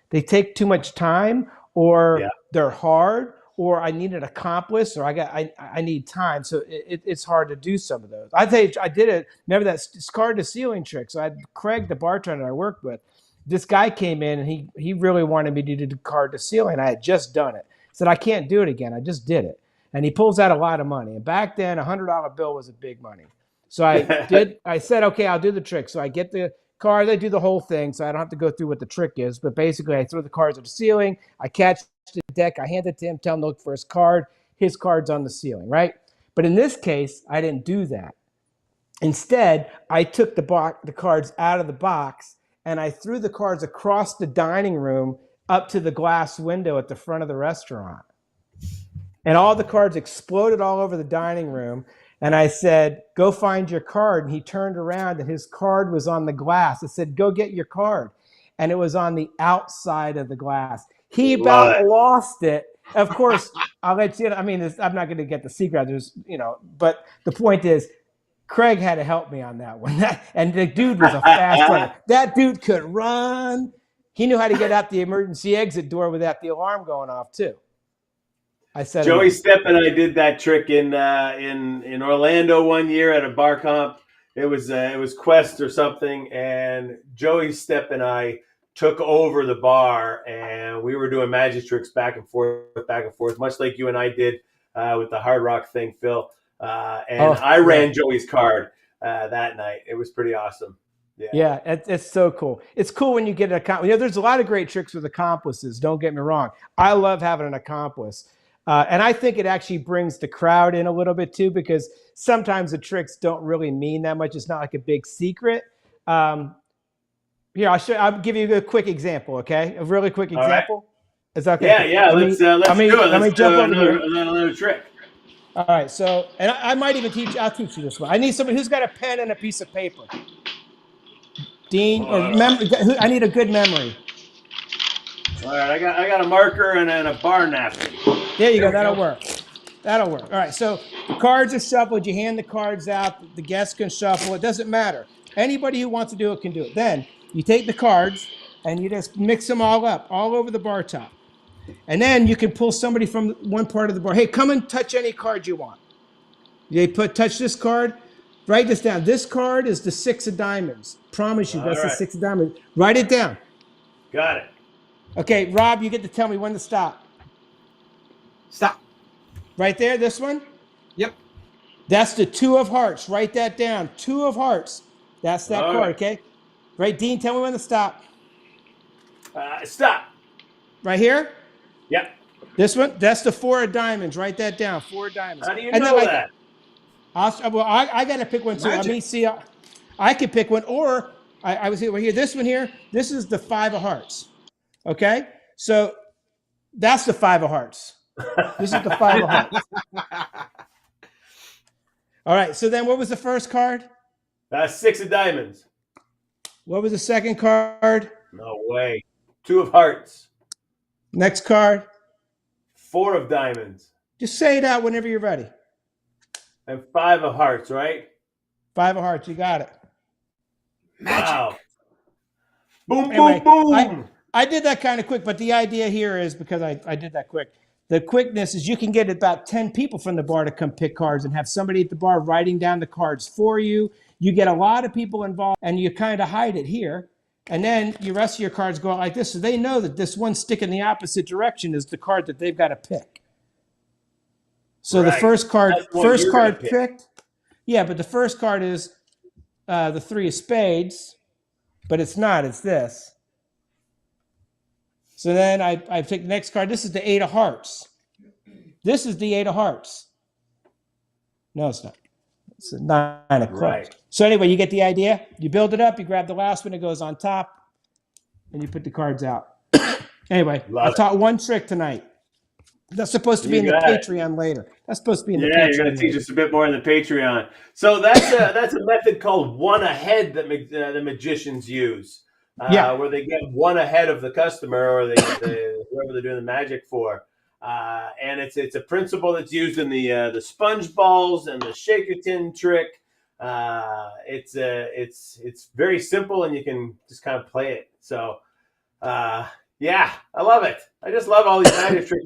they take too much time, or they're hard, or I need an accomplice, or I need time. So it's hard to do some of those. I think I did it. Remember that card to ceiling trick? So I had Craig, the bartender I worked with. This guy came in and he really wanted me to do the card to ceiling. I had just done it. He said, I can't do it again. I just did it. And he pulls out a lot of money. And back then, $100 bill was a big money. So I said, okay, I'll do the trick. So I get the card, I do the whole thing, so I don't have to go through what the trick is. But basically, I throw the cards at the ceiling, I catch the deck, I hand it to him, tell him to look for his card's on the ceiling, right? But in this case, I didn't do that. Instead, I took the cards out of the box, and I threw the cards across the dining room up to the glass window at the front of the restaurant. And all the cards exploded all over the dining room. And I said, go find your card. And he turned around and his card was on the glass. I said, go get your card. And it was on the outside of the glass. He about lost it. Of course, I'll let you know. I mean, I'm not going to get the secret. But the point is, Craig had to help me on that one. And the dude was a fast runner. That dude could run. He knew how to get out the emergency exit door without the alarm going off, too. I said Joey Stepp and I did that trick in Orlando one year at a bar comp. It was Quest or something, and Joey Stepp and I took over the bar, and we were doing magic tricks back and forth, much like you and I did with the Hard Rock thing, Phil. I ran Joey's card that night. It was pretty awesome. Yeah, it's so cool. It's cool when you get an accomplice. There's a lot of great tricks with accomplices. Don't get me wrong. I love having an accomplice. And I think it actually brings the crowd in a little bit too, because sometimes the tricks don't really mean that much. It's not like a big secret. Here, I'll give you a quick example, okay? A really quick example. Right. Is that okay? Yeah. Let's do it. Let me jump over here. Another trick. All right. So, and I might even I'll teach you this one. I need somebody who's got a pen and a piece of paper. Dean, I need a good memory. All right, I got a marker and a bar napkin. There you go. That'll work. All right. So the cards are shuffled. You hand the cards out. The guests can shuffle. It doesn't matter. Anybody who wants to do it can do it. Then you take the cards and you just mix them all up, all over the bar top. And then you can pull somebody from one part of the bar. Hey, come and touch any card you want. Touch this card. Write this down. This card is the 6 of diamonds. Promise you, that's the 6 of diamonds. Write it down. Got it. Okay, Rob, you get to tell me when to stop. Stop. Right there, this one? Yep. That's the 2 of hearts. Write that down. 2 of hearts. That's that All card, right. okay? Right, Dean, tell me when to stop. Stop. Right here? Yep. This one? That's the 4 of diamonds. Write that down. 4 of diamonds. How do you And then know like, that? I got to pick one too. Let Magic. me see. I could pick one, or I was here. This one here. This is the 5 of hearts. Okay, so that's the 5 of hearts. This is the 5 of hearts. All right. So then, what was the first card? 6 of diamonds. What was the second card? No way. 2 of hearts. Next card. 4 of diamonds. Just say it out whenever you're ready. And 5 of hearts, right? 5 of hearts. You got it. Magic. Wow. Boom, Anyway, boom, boom. I did that kind of quick, but the idea here is because I did that quick. The quickness is you can get about 10 people from the bar to come pick cards and have somebody at the bar writing down the cards for you. You get a lot of people involved and you kind of hide it here. And then the rest of your cards go out like this. So they know that this one stick in the opposite direction is the card that they've got to pick. So Right. the first card That's the one you're gonna pick. picked. Yeah, but the first card is the 3 of spades, but it's not. It's this. So then I pick the next card. This is the 8 of hearts. This is the 8 of hearts. No, it's not. It's a 9 of clubs. Right. So anyway, you get the idea. You build it up. You grab the last one. It goes on top, and you put the cards out. Anyway, Love I it. taught one trick tonight. That's supposed to be You in the got it. Patreon later. That's supposed to be in the Yeah, Patreon. you're going to teach later. us a bit more in the Patreon. So that's a method called one ahead that the magicians use. Yeah. Where they get one ahead of the customer or whoever they're doing the magic for. And it's a principle that's used in the sponge balls and the shaker tin trick. It's very simple and you can just kind of play it. So yeah, I love it. I just love all these magic tricks.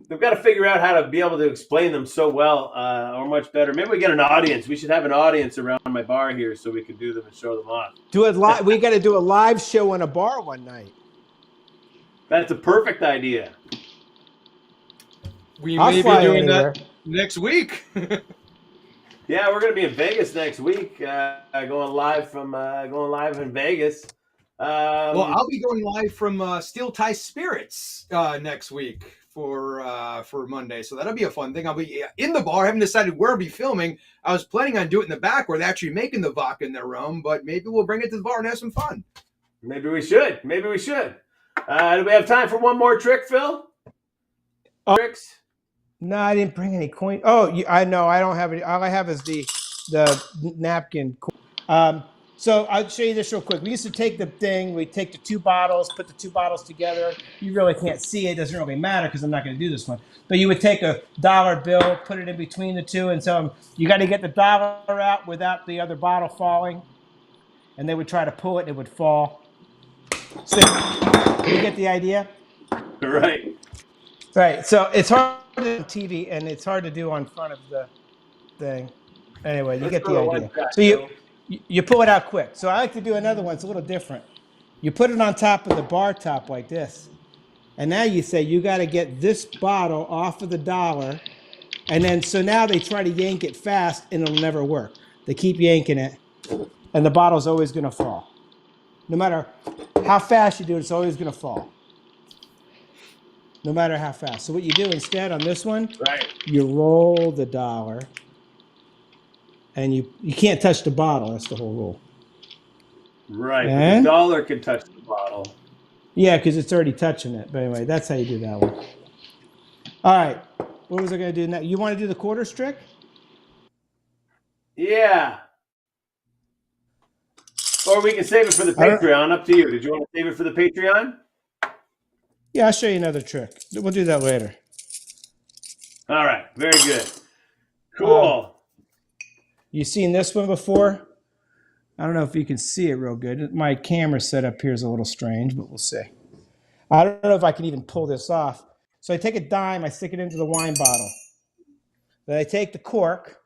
They've got to figure out how to be able to explain them so well or much better. Maybe we get an audience. We should have an audience around my bar here so we can do them and show them off. Do it live. We got to do a live show in a bar one night. That's a perfect idea. We I'll may be fly doing anywhere. that next week. Yeah, we're going to be in Vegas next week, going live in Vegas. Well, I'll be going live from Steel Tie Spirits next week for Monday, so that'll be a fun thing. I'll be in the bar. I haven't decided where I'll be filming. I was planning on doing it in the back where they're actually making the vodka in their rum, but maybe we'll bring it to the bar and have some fun. Maybe we should. Do we have time for one more trick, Phil? Tricks? No, I didn't bring any coin. Oh, I know. I don't have any. All I have is the napkin. So I'll show you this real quick. We used to take the thing. We take the 2 bottles, put the 2 bottles together. You really can't see it. It doesn't really matter because I'm not going to do this one. But you would take a dollar bill, put it in between the 2, and so you got to get the dollar out without the other bottle falling. And they would try to pull it, and it would fall. So you get the idea? Right. Right. So it's hard to do on TV, and it's hard to do on front of the thing. Anyway, you Let's get go the to idea. one shot, So Phil. you pull it out quick. So I like to do another one. It's a little different. You put it on top of the bar top like this. And now you say you got to get this bottle off of the dollar. And then so now they try to yank it fast, and it'll never work. They keep yanking it, and the bottle's always going to fall. No matter how fast you do it, it's always going to fall. No matter how fast. So what you do instead on this one, Right. you roll the dollar, and you can't touch the bottle. That's the whole rule. Right. But And? the dollar can touch the bottle. Yeah, because it's already touching it. But anyway, that's how you do that one. All right. What was I going to do now? You want to do the quarters trick? Yeah. Or we can save it for the I don't- Patreon. Up to you. Did you want to save it for the Patreon? Yeah, I'll show you another trick. We'll do that later. All right. Very good. Cool. You seen this one before? I don't know if you can see it real good. My camera setup here is a little strange, but we'll see. I don't know if I can even pull this off. So I take a dime, I stick it into the wine bottle. Then I take the cork,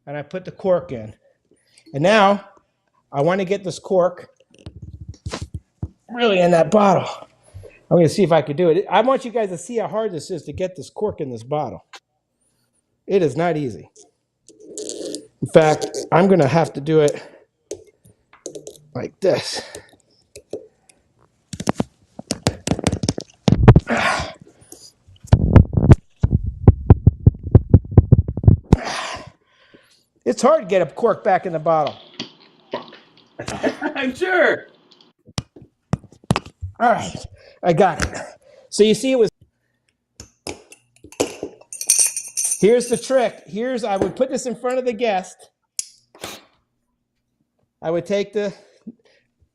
and I put the cork in. And now, I want to get this cork really in that bottle. I'm going to see if I can do it. I want you guys to see how hard this is to get this cork in this bottle. It is not easy. In fact, I'm going to have to do it like this. It's hard to get a cork back in the bottle. I'm sure. All right, I got it. So you see it was, here's the trick. I would put this in front of the guest. I would take the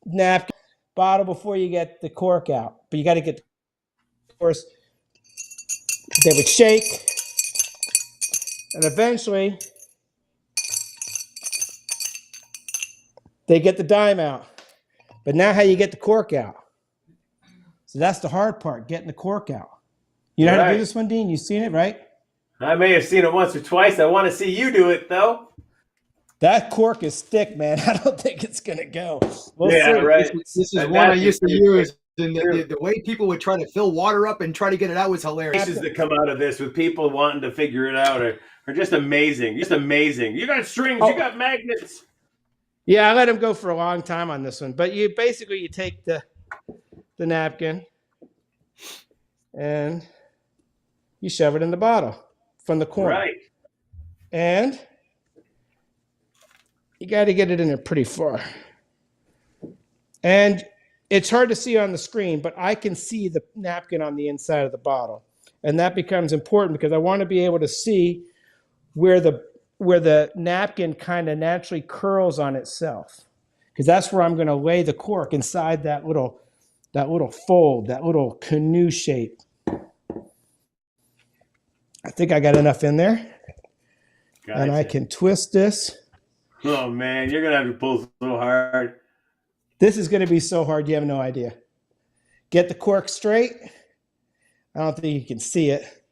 napkin bottle before you get the cork out. But you got to get, of course, they would shake. And eventually, they get the dime out. But now how you get the cork out? So that's the hard part, getting the cork out. You know how to do this one, Dean? You've seen it, right? I may have seen it once or twice. I want to see you do it, though. That cork is thick, man. I don't think it's going to go. We'll Yeah, see. right. This is one I used to use. And the way people would try to fill water up and try to get it out was hilarious. Cases that come out of this with people wanting to figure it out are just amazing. Just amazing. You got strings. You got magnets. Yeah, I let him go for a long time on this one. But you take the napkin and you shove it in the bottle from the corner. Right. And you got to get it in there pretty far. And it's hard to see on the screen, but I can see the napkin on the inside of the bottle. And that becomes important because I want to be able to see where the napkin kind of naturally curls on itself. Because that's where I'm going to lay the cork inside that little fold, that little canoe shape. I think I got enough in there. Gotcha. And I can twist this. Oh, man, you're going to have to pull so hard. This is going to be so hard, you have no idea. Get the cork straight. I don't think you can see it,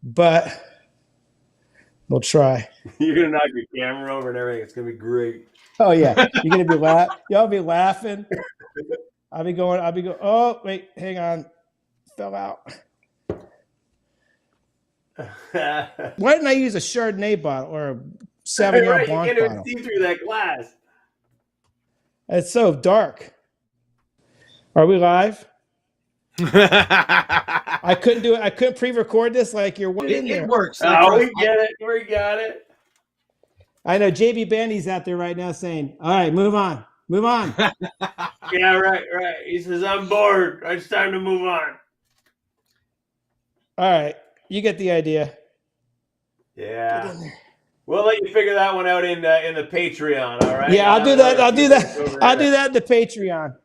but we'll try. You're going to knock your camera over and everything. It's going to be great. Oh, yeah. You're going to be y'all be laughing. I'll be going, oh, wait, hang on. Fell out. Why didn't I use a Chardonnay bottle or a Sauvignon Blanc bottle? You can't even see through that glass. It's so dark. Are we live? I couldn't do it. I couldn't pre-record this like you're in there. It works. Oh, we get it. We got it. I know JB Bandy's out there right now saying, all right, move on. Move on. Yeah, right. He says, I'm bored. It's time to move on. All right. You get the idea. Yeah. We'll let you figure that one out in the Patreon, all right? Yeah, I'll do that. I'll do that in the Patreon.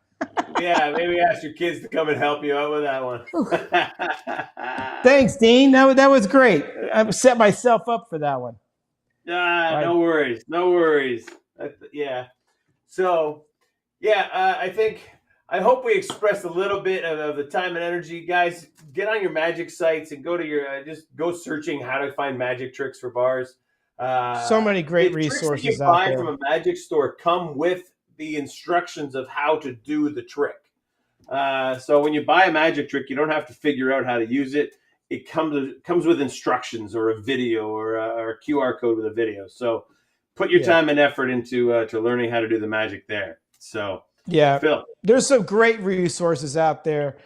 Yeah, maybe ask your kids to come and help you out with that one. Thanks, Dean. That was great. I set myself up for that one. No worries. No worries. Yeah. So, yeah, I hope we expressed a little bit of the time and energy. Guys, get on your magic sites and go to your just go searching how to find magic tricks for bars. So many great resources tricks that you buy from a magic store come with the instructions of how to do the trick. So when you buy a magic trick, you don't have to figure out how to use it. It comes with instructions or a video or a QR code with a video. So put your time and effort into to learning how to do the magic there. So yeah, Phil, there's some great resources out there,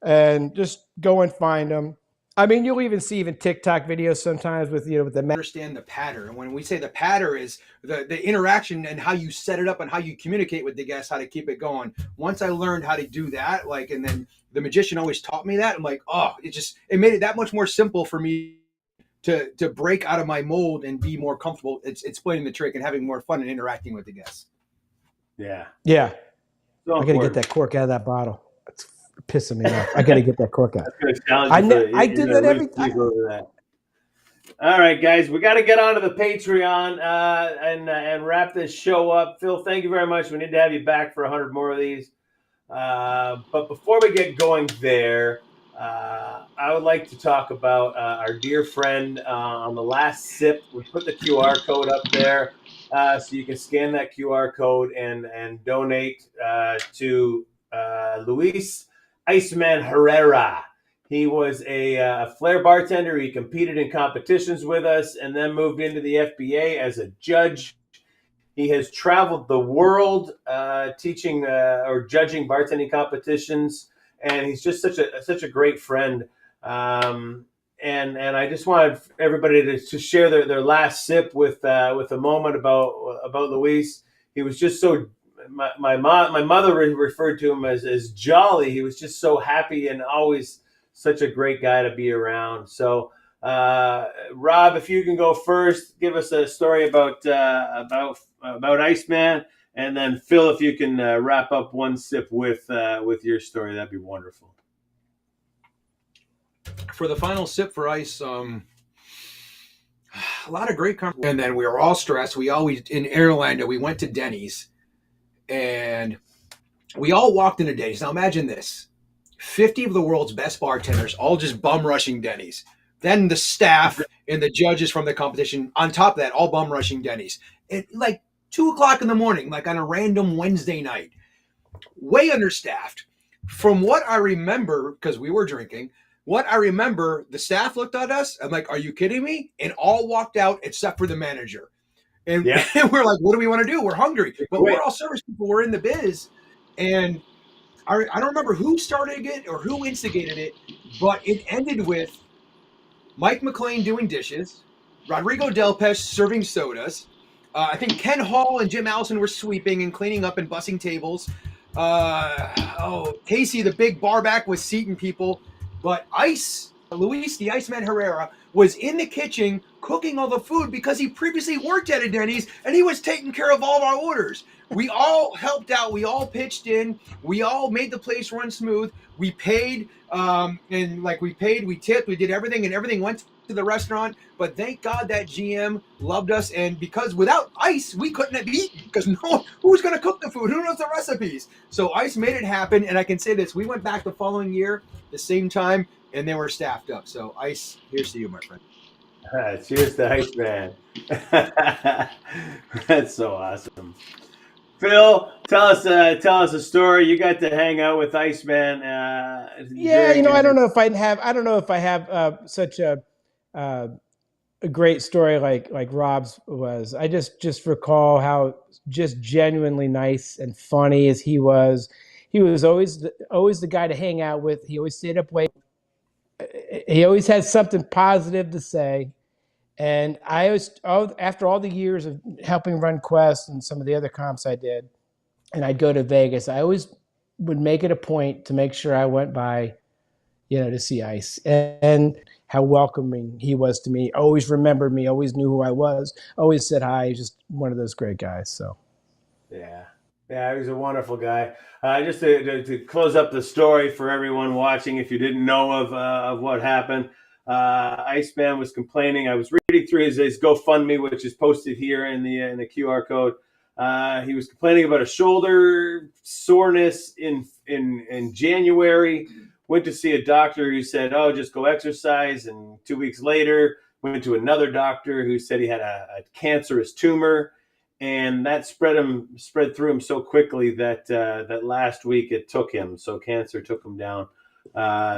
and just go and find them. I mean, you'll even see TikTok videos sometimes with the understand the pattern. And when we say the pattern is the interaction and how you set it up and how you communicate with the guests, how to keep it going. Once I learned how to do that, and then the magician always taught me that. I'm like, oh, it made it that much more simple for me to break out of my mold and be more comfortable. It's explaining the trick and having more fun and interacting with the guests. Yeah. Yeah. So I got to get that cork out of that bottle. It's pissing me off. I got to get that cork out. I did that every time. All right, guys, we got to get onto the Patreon and wrap this show up. Phil, thank you very much. We need to have you back for 100 more of these. But before we get going there, I would like to talk about our dear friend on the last sip. We put the QR code up there so you can scan that QR code and donate to Luis Iceman Herrera. He was a flair bartender. He competed in competitions with us and then moved into the FBA as a judge. He has traveled the world teaching or judging bartending competitions, and he's just such a great friend. And I just wanted everybody to share their last sip with a moment about Luis. He was just so. My mother referred to him as jolly. He was just so happy and always such a great guy to be around. So, Rob, if you can go first, give us a story about Iceman, and then Phil, if you can wrap up one sip with your story, that'd be wonderful. For the final sip for Ice, a lot of great conversation. And then we were all stressed. We always in Orlando. We went to Denny's, and we all walked into Denny's. Now imagine this: 50 of the world's best bartenders all just bum rushing Denny's. Then the staff and the judges from the competition, on top of that, all bum rushing Denny's. At like 2:00 in the morning, like on a random Wednesday night. Way understaffed. From what I remember, because we were drinking, the staff looked at us. I'm like, are you kidding me? And all walked out except for the manager. And we're like, what do we want to do? We're hungry. But we're all service people. We're in the biz. And I don't remember who started it or who instigated it, but it ended with Mike McLean doing dishes, Rodrigo Delpech serving sodas. I think Ken Hall and Jim Allison were sweeping and cleaning up and bussing tables. Casey, the big barback, was seating people. But Luis, the Iceman Herrera, was in the kitchen cooking all the food because he previously worked at a Denny's and he was taking care of all of our orders. We all helped out. We all pitched in. We all made the place run smooth. We paid, we tipped, we did everything, and everything went to the restaurant. But thank God that GM loved us, and because without Ice, we couldn't have eaten because who's going to cook the food? Who knows the recipes? So Ice made it happen, and I can say this: we went back the following year, the same time, and they were staffed up. So Ice, here's to you, my friend. Cheers to Iceman. That's so awesome. Phil, tell us a story. You got to hang out with Iceman. Yeah, I don't know if I have such a great story like Rob's was. I just recall how just genuinely nice and funny as he was. He was always the guy to hang out with. He always stayed up late. He always had something positive to say. And I always, after all the years of helping run Quest and some of the other comps I did, and I'd go to Vegas, I always would make it a point to make sure I went by, to see Ice, and how welcoming he was to me. Always remembered me, always knew who I was, always said hi. He's just one of those great guys. So, yeah, he was a wonderful guy. Just to close up the story for everyone watching, if you didn't know of what happened. Iceman was complaining. I was reading through his GoFundMe, which is posted here in the QR code. He was complaining about a shoulder soreness in January. Went to see a doctor who said, "Oh, just go exercise." And 2 weeks later, went to another doctor who said he had a cancerous tumor, and that spread through him so quickly that that last week it took him. So cancer took him down.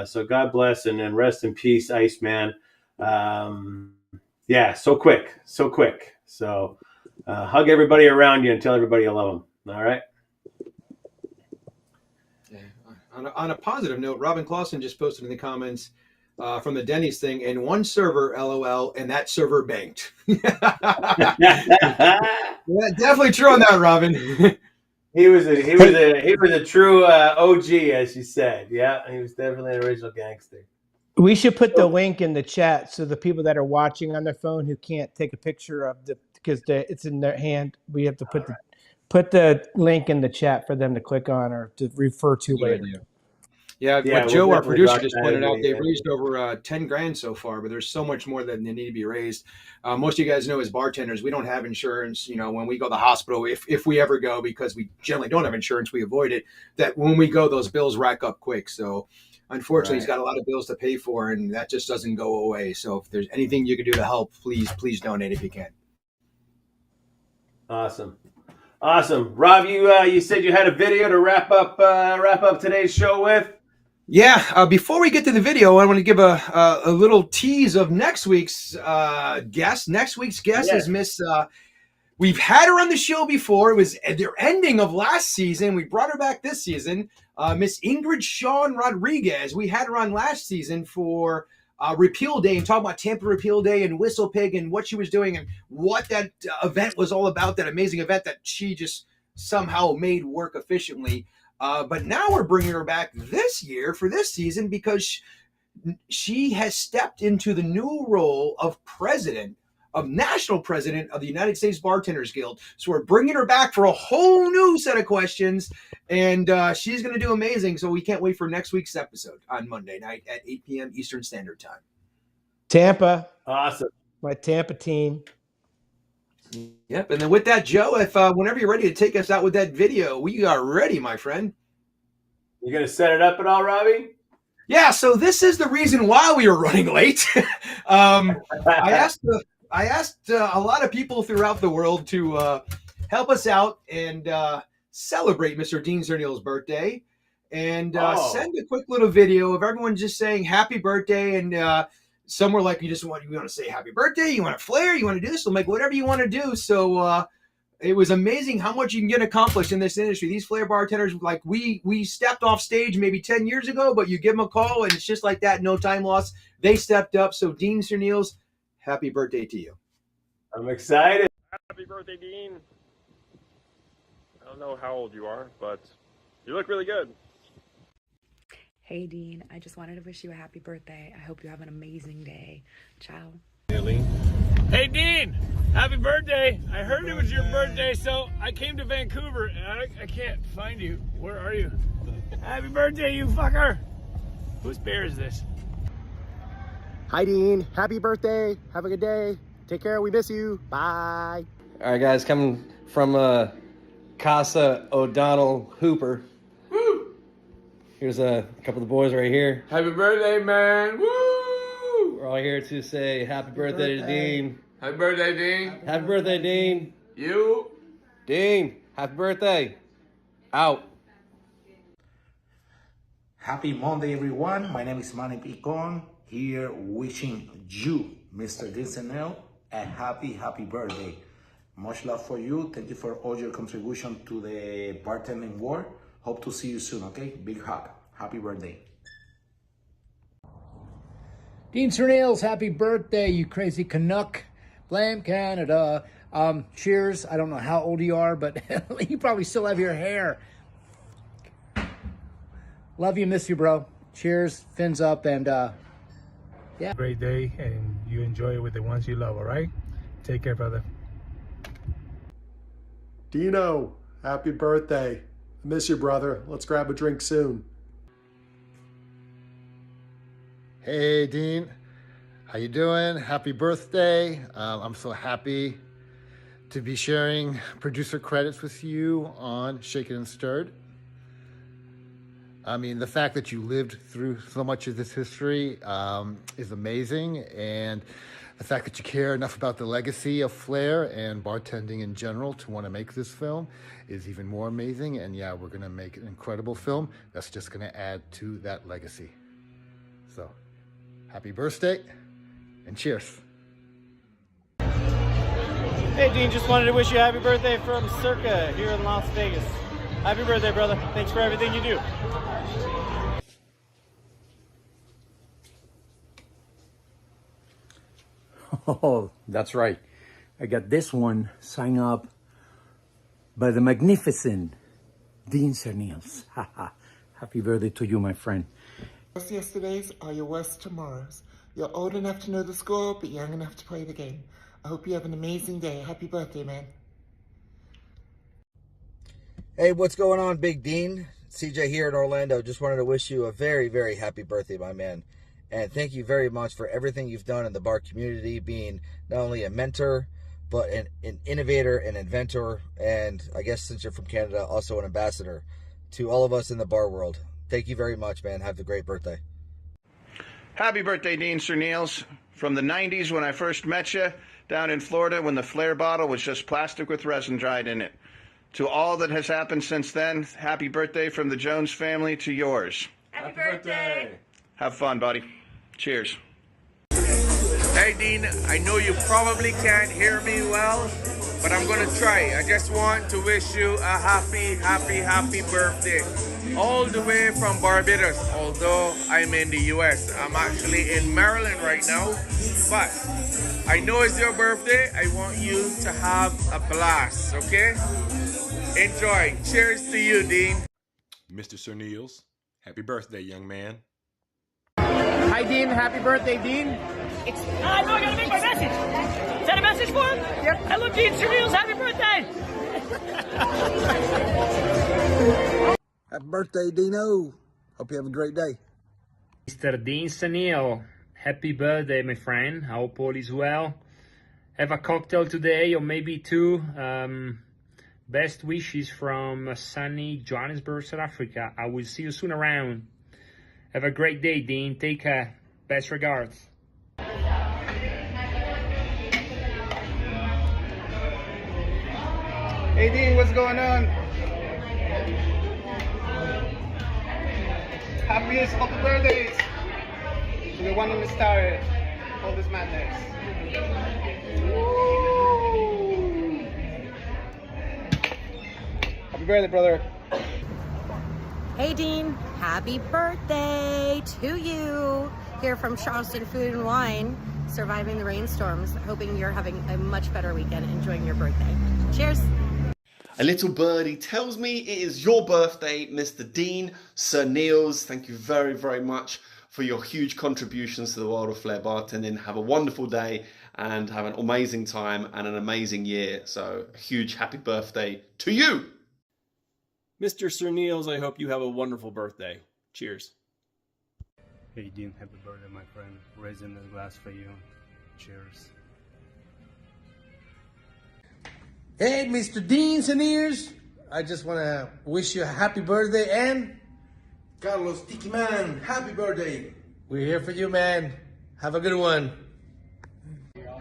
So God bless and rest in peace, Iceman. So quick. So hug everybody around you and tell everybody you love them. All right. Yeah. On a positive note, Robin Clausen just posted in the comments from the Denny's thing, and one server, LOL, and that server banked. Yeah, definitely true on that, Robin. He was a true OG, as you said. Yeah, he was definitely an original gangster. We should put the link in the chat so the people that are watching on their phone who can't take a picture of because it's in their hand. We have to put the link in the chat for them to click on or to refer to later. Yeah, what Joe, our producer, just pointed out, they've raised over 10 grand so far, but there's so much more that they need to be raised. Most of you guys know as bartenders, we don't have insurance. When we go to the hospital, if we ever go, because we generally don't have insurance, we avoid it, that when we go, those bills rack up quick. So unfortunately, he's got a lot of bills to pay for, and that just doesn't go away. So if there's anything you can do to help, please donate if you can. Awesome. Rob, you said you had a video to wrap up today's show with. Yeah, before we get to the video, I want to give a little tease of next week's guest. Next week's guest Yes. is Miss. We've had her on the show before. It was at the ending of last season. We brought her back this season. Miss Ingrid Sean Rodriguez. We had her on last season for Repeal Day and talk about Tampa Repeal Day and Whistle Pig and what she was doing and what that event was all about. That amazing event that she just somehow made work efficiently. But now we're bringing her back this year for this season because she has stepped into the new role of national president of the United States Bartenders Guild. So we're bringing her back for a whole new set of questions, and she's going to do amazing. So we can't wait for next week's episode on Monday night at 8 p.m. Eastern Standard Time. Tampa, Awesome. my Tampa team. Yep. And then with that, Joe, if whenever you're ready to take us out with that video, we are ready, my friend. You gonna set it up at all, Robbie? Yeah. So this is the reason why we were running late. I asked a lot of people throughout the world to help us out and celebrate Mr. Dean Serneels' birthday, and send a quick little video of everyone just saying happy birthday. And some were like, you want to say happy birthday, you want to flare, you want to do this, we'll make whatever you want to do. So it was amazing how much you can get accomplished in this industry. These flair bartenders, like we stepped off stage maybe 10 years ago, but you give them a call and it's just like that, no time loss. They stepped up. So Dean Serneels, happy birthday to you. I'm excited. Happy birthday, Dean. I don't know how old you are, but you look really good. Hey Dean, I just wanted to wish you a happy birthday. I hope you have an amazing day. Ciao. Hey Dean, happy birthday. I heard it was your birthday, so I came to Vancouver and I can't find you. Where are you? Happy birthday, you fucker. Whose beer is this? Hi Dean, happy birthday. Have a good day. Take care, we miss you. Bye. All right, guys, coming from Casa O'Donnell Hooper. Woo! Here's a couple of the boys right here. Happy birthday, man. Woo! We're all here to say happy birthday to Dean. Happy birthday, Dean. Happy birthday, Dean. You. Dean, happy birthday. Out. Happy Monday, everyone. My name is Manny Picon, here wishing you, Mr. Dean Serneels, a happy birthday. Much love for you. Thank you for all your contribution to the bartending world. Hope to see you soon, okay? Big hug. Happy birthday. Dean Serneels, happy birthday, you crazy Canuck. Blame Canada. Cheers. I don't know how old you are, but you probably still have your hair. Love you, miss you, bro. Cheers, fins up, and yeah. Great day, and you enjoy it with the ones you love, all right? Take care, brother. Dino, happy birthday. I miss you, brother. Let's grab a drink soon. Hey, Dean. How you doing? Happy birthday. I'm so happy to be sharing producer credits with you on Shaken and Stirred. I mean, the fact that you lived through so much of this history is amazing, and the fact that you care enough about the legacy of flair and bartending in general to want to make this film is even more amazing. And yeah, we're going to make an incredible film that's just going to add to that legacy. So, happy birthday and cheers. Hey Dean, just wanted to wish you a happy birthday from Circa here in Las Vegas. Happy birthday, brother. Thanks for everything you do. Oh, that's right. I got this one signed up by the magnificent Dean Serneels. Happy birthday to you, my friend. West yesterdays are your worst tomorrows. You're old enough to know the score, but young enough to play the game. I hope you have an amazing day. Happy birthday, man. Hey, what's going on, Big Dean? CJ here in Orlando. Just wanted to wish you a very, very happy birthday, my man. And thank you very much for everything you've done in the bar community, being not only a mentor, but an innovator, an inventor, and I guess since you're from Canada, also an ambassador to all of us in the bar world. Thank you very much, man. Have a great birthday. Happy birthday, Dean Serneels. From the 90s when I first met you, down in Florida when the Flair bottle was just plastic with resin dried in it. To all that has happened since then, happy birthday from the Jones family to yours. Happy birthday. Have fun, buddy. Cheers. Hey Dean, I know you probably can't hear me well, but I'm gonna try. I just want to wish you a happy birthday. All the way from Barbados, although I'm in the US. I'm actually in Maryland right now, but I know it's your birthday. I want you to have a blast, okay? Enjoy. Cheers to you, Dean. Mr. Serneels, happy birthday, young man. Hi, Dean. Happy birthday, Dean. No, I gotta make my message. Is that a message for him? Yep. I love Dean Serneels. Happy birthday. Happy birthday, Dino. Hope you have a great day. Mr. Dean Serneels, happy birthday, my friend. I hope all is well. Have a cocktail today, or maybe two. Best wishes from sunny Johannesburg, South Africa. I will see you soon around. Have a great day, Dean. Take care. Best regards. Hey, Dean, what's going on? Happiest of the birthdays to the one who started all this madness. Happy birthday, brother. Hey Dean, happy birthday to you. Here from Charleston Food and Wine, surviving the rainstorms. Hoping you're having a much better weekend, enjoying your birthday. Cheers. A little birdie tells me it is your birthday, Mr. Dean Serneels. Thank you very, very much for your huge contributions to the world of flair bartending. Have a wonderful day and have an amazing time and an amazing year. So a huge happy birthday to you. Mr. Serneels, I hope you have a wonderful birthday. Cheers. Hey Dean, happy birthday, my friend. Raising this glass for you. Cheers. Hey, Mr. Dean Serneels, I just want to wish you a happy birthday, and Carlos Tiki Man, happy birthday. We're here for you, man. Have a good one.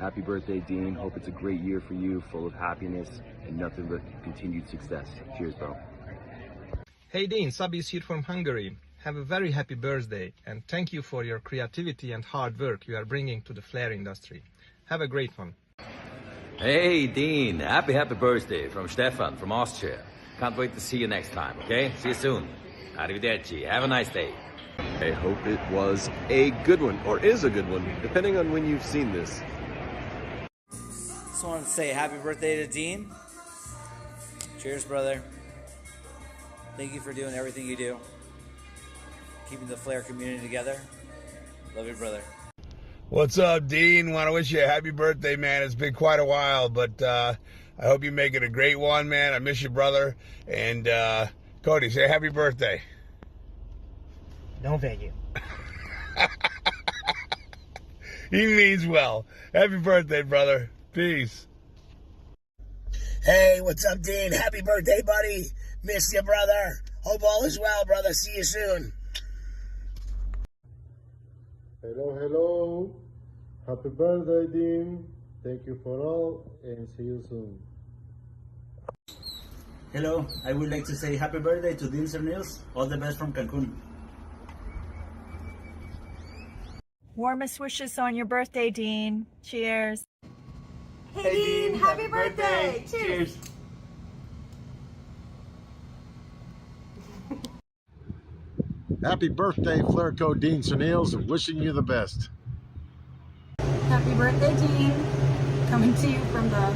Happy birthday, Dean. Hope it's a great year for you, full of happiness and nothing but continued success. Cheers, bro. Hey Dean, Sabis here from Hungary. Have a very happy birthday, and thank you for your creativity and hard work you are bringing to the flair industry. Have a great one. Hey Dean, happy birthday from Stefan from Austria. Can't wait to see you next time, okay? See you soon. Arrivederci. Have a nice day. I hope it was a good one, or is a good one, depending on when you've seen this. Just wanted to say happy birthday to Dean. Cheers, brother. Thank you for doing everything you do. Keeping the flair community together. Love you, brother. What's up, Dean? Want to wish you a happy birthday, man. It's been quite a while, but I hope you make it a great one, man. I miss you, brother. And Cody, say happy birthday. Don't thank you. He means well. Happy birthday, brother. Peace. Hey, what's up, Dean? Happy birthday, buddy. Miss you, brother. Hope all is well, brother. See you soon. Hello. Happy birthday, Dean. Thank you for all, and see you soon. Hello, I would like to say happy birthday to Dean Serneels. All the best from Cancun. Warmest wishes on your birthday, Dean. Cheers. Hey Dean, happy birthday. Cheers. Happy birthday, Flair Code Dean Serneels, and wishing you the best. Happy birthday, Dean. Coming to you from the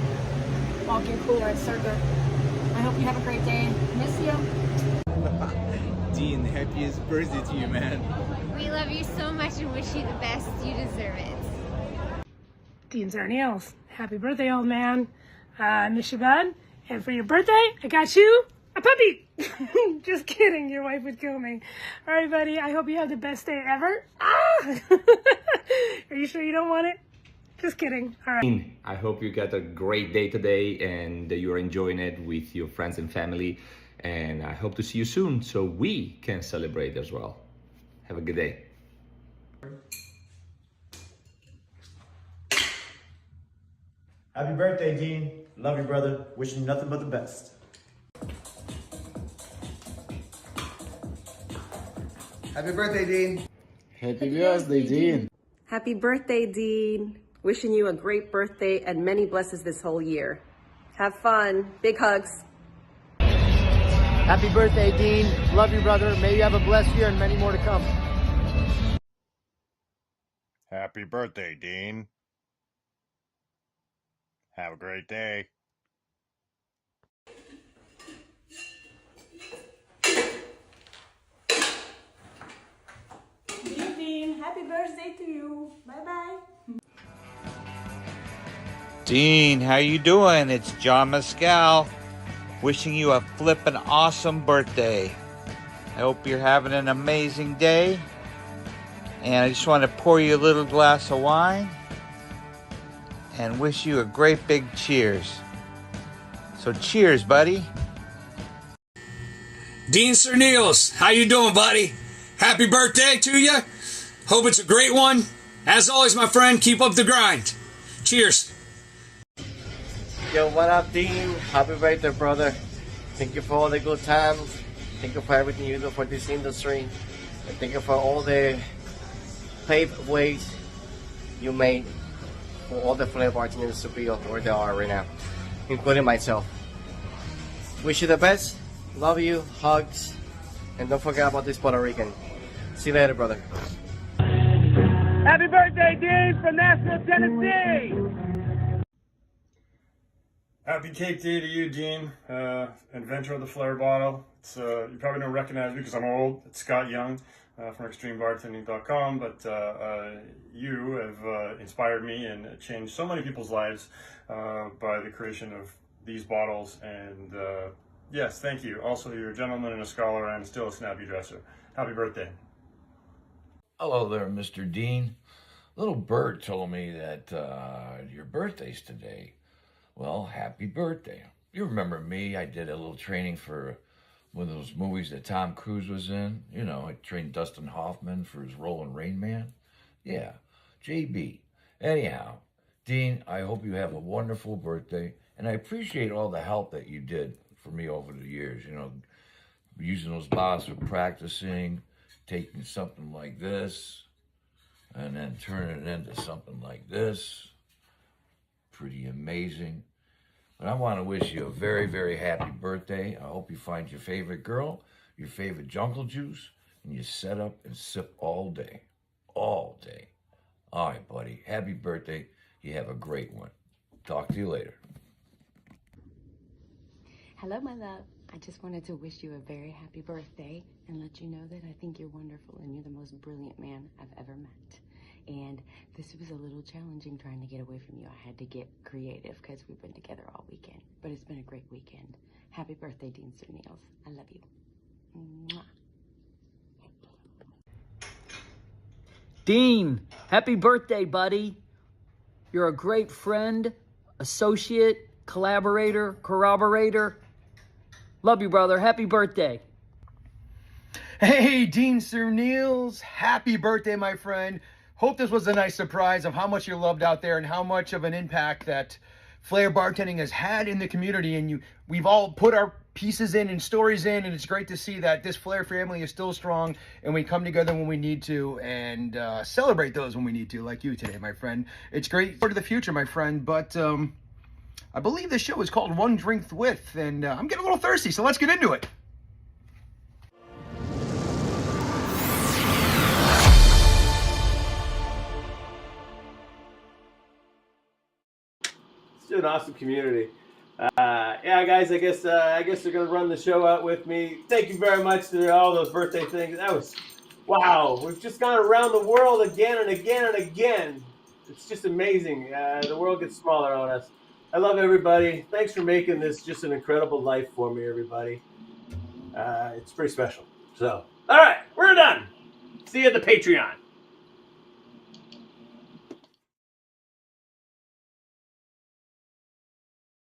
walk-in cooler at Circa. I hope you have a great day. Miss you. Dean, happiest birthday to you, man. We love you so much and wish you the best. You deserve it. Dean Serneels, happy birthday, old man. I miss you, bud. And for your birthday, I got you a puppy. Just kidding. Your wife would kill me. All right, buddy. I hope you have the best day ever. Ah! Are you sure you don't want it? Just kidding. All right. I hope you got a great day today and you're enjoying it with your friends and family. And I hope to see you soon so we can celebrate as well. Have a good day. Happy birthday, Dean. Love you, brother. Wishing you nothing but the best. Happy birthday, Dean. Happy birthday, Dean. Happy birthday, Dean. Wishing you a great birthday and many blessings this whole year. Have fun. Big hugs. Happy birthday, Dean. Love you, brother. May you have a blessed year and many more to come. Happy birthday, Dean. Have a great day. Dear Dean, happy birthday to you. Bye-bye. Dean, how you doing? It's John Mescal, wishing you a flippin' awesome birthday. I hope you're having an amazing day. And I just want to pour you a little glass of wine and wish you a great big cheers. So cheers, buddy. Dean Serneels, how you doing, buddy? Happy birthday to you. Hope it's a great one. As always, my friend, keep up the grind. Cheers. Yo, what up, Dean? Happy birthday, brother. Thank you for all the good times. Thank you for everything you do for this industry. And thank you for all the paved ways you made for all the flavor bartenders to be where they are right now, including myself. Wish you the best. Love you. Hugs. And don't forget about this Puerto Rican. See you later, brother. Happy birthday, Dean, from Nashville, Tennessee. Happy cake day to you, Dean. Inventor of the flare bottle. It's, you probably don't recognize me because I'm old. It's Scott Young from extremebartending.com, but you have inspired me and changed so many people's lives by the creation of these bottles. And yes, thank you. Also, you're a gentleman and a scholar and still a snappy dresser. Happy birthday. Hello there, Mr. Dean. Little Bird told me that your birthday's today. Well, happy birthday. You remember me, I did a little training for one of those movies that Tom Cruise was in. You know, I trained Dustin Hoffman for his role in Rain Man. Yeah, JB. Anyhow, Dean, I hope you have a wonderful birthday, and I appreciate all the help that you did for me over the years. You know, using those bottles for practicing, taking something like this, and then turning it into something like this. Pretty amazing. But I want to wish you a very, very happy birthday. I hope you find your favorite girl, your favorite jungle juice, and you set up and sip all day. All day. All right, buddy. Happy birthday. You have a great one. Talk to you later. Hello, my love. I just wanted to wish you a very happy birthday and let you know that I think you're wonderful and you're the most brilliant man I've ever met. And this was a little challenging trying to get away from you. I had to get creative because we've been together all weekend. But it's been a great weekend. Happy birthday, Dean Serneels. I love you. Mwah. Dean, happy birthday, buddy. You're a great friend, associate, collaborator, corroborator. Love you, brother. Happy birthday. Hey, Dean Serneels. Happy birthday, my friend. Hope this was a nice surprise of how much you're loved out there and how much of an impact that flair bartending has had in the community. And we've all put our pieces in and stories in, and it's great to see that this flair family is still strong and we come together when we need to and celebrate those when we need to, like you today, my friend. It's great for the future, my friend, but I believe this show is called One Drink With, and I'm getting a little thirsty, so let's get into it. An awesome community. Yeah, guys, I guess they're gonna run the show out with me. Thank you very much to all those birthday things. That was, wow, we've just gone around the world again and again and again. It's just amazing. The world gets smaller on us. I love everybody. Thanks for making this just an incredible life for me, everybody. It's pretty special. So, all right, we're done. See you at the Patreon.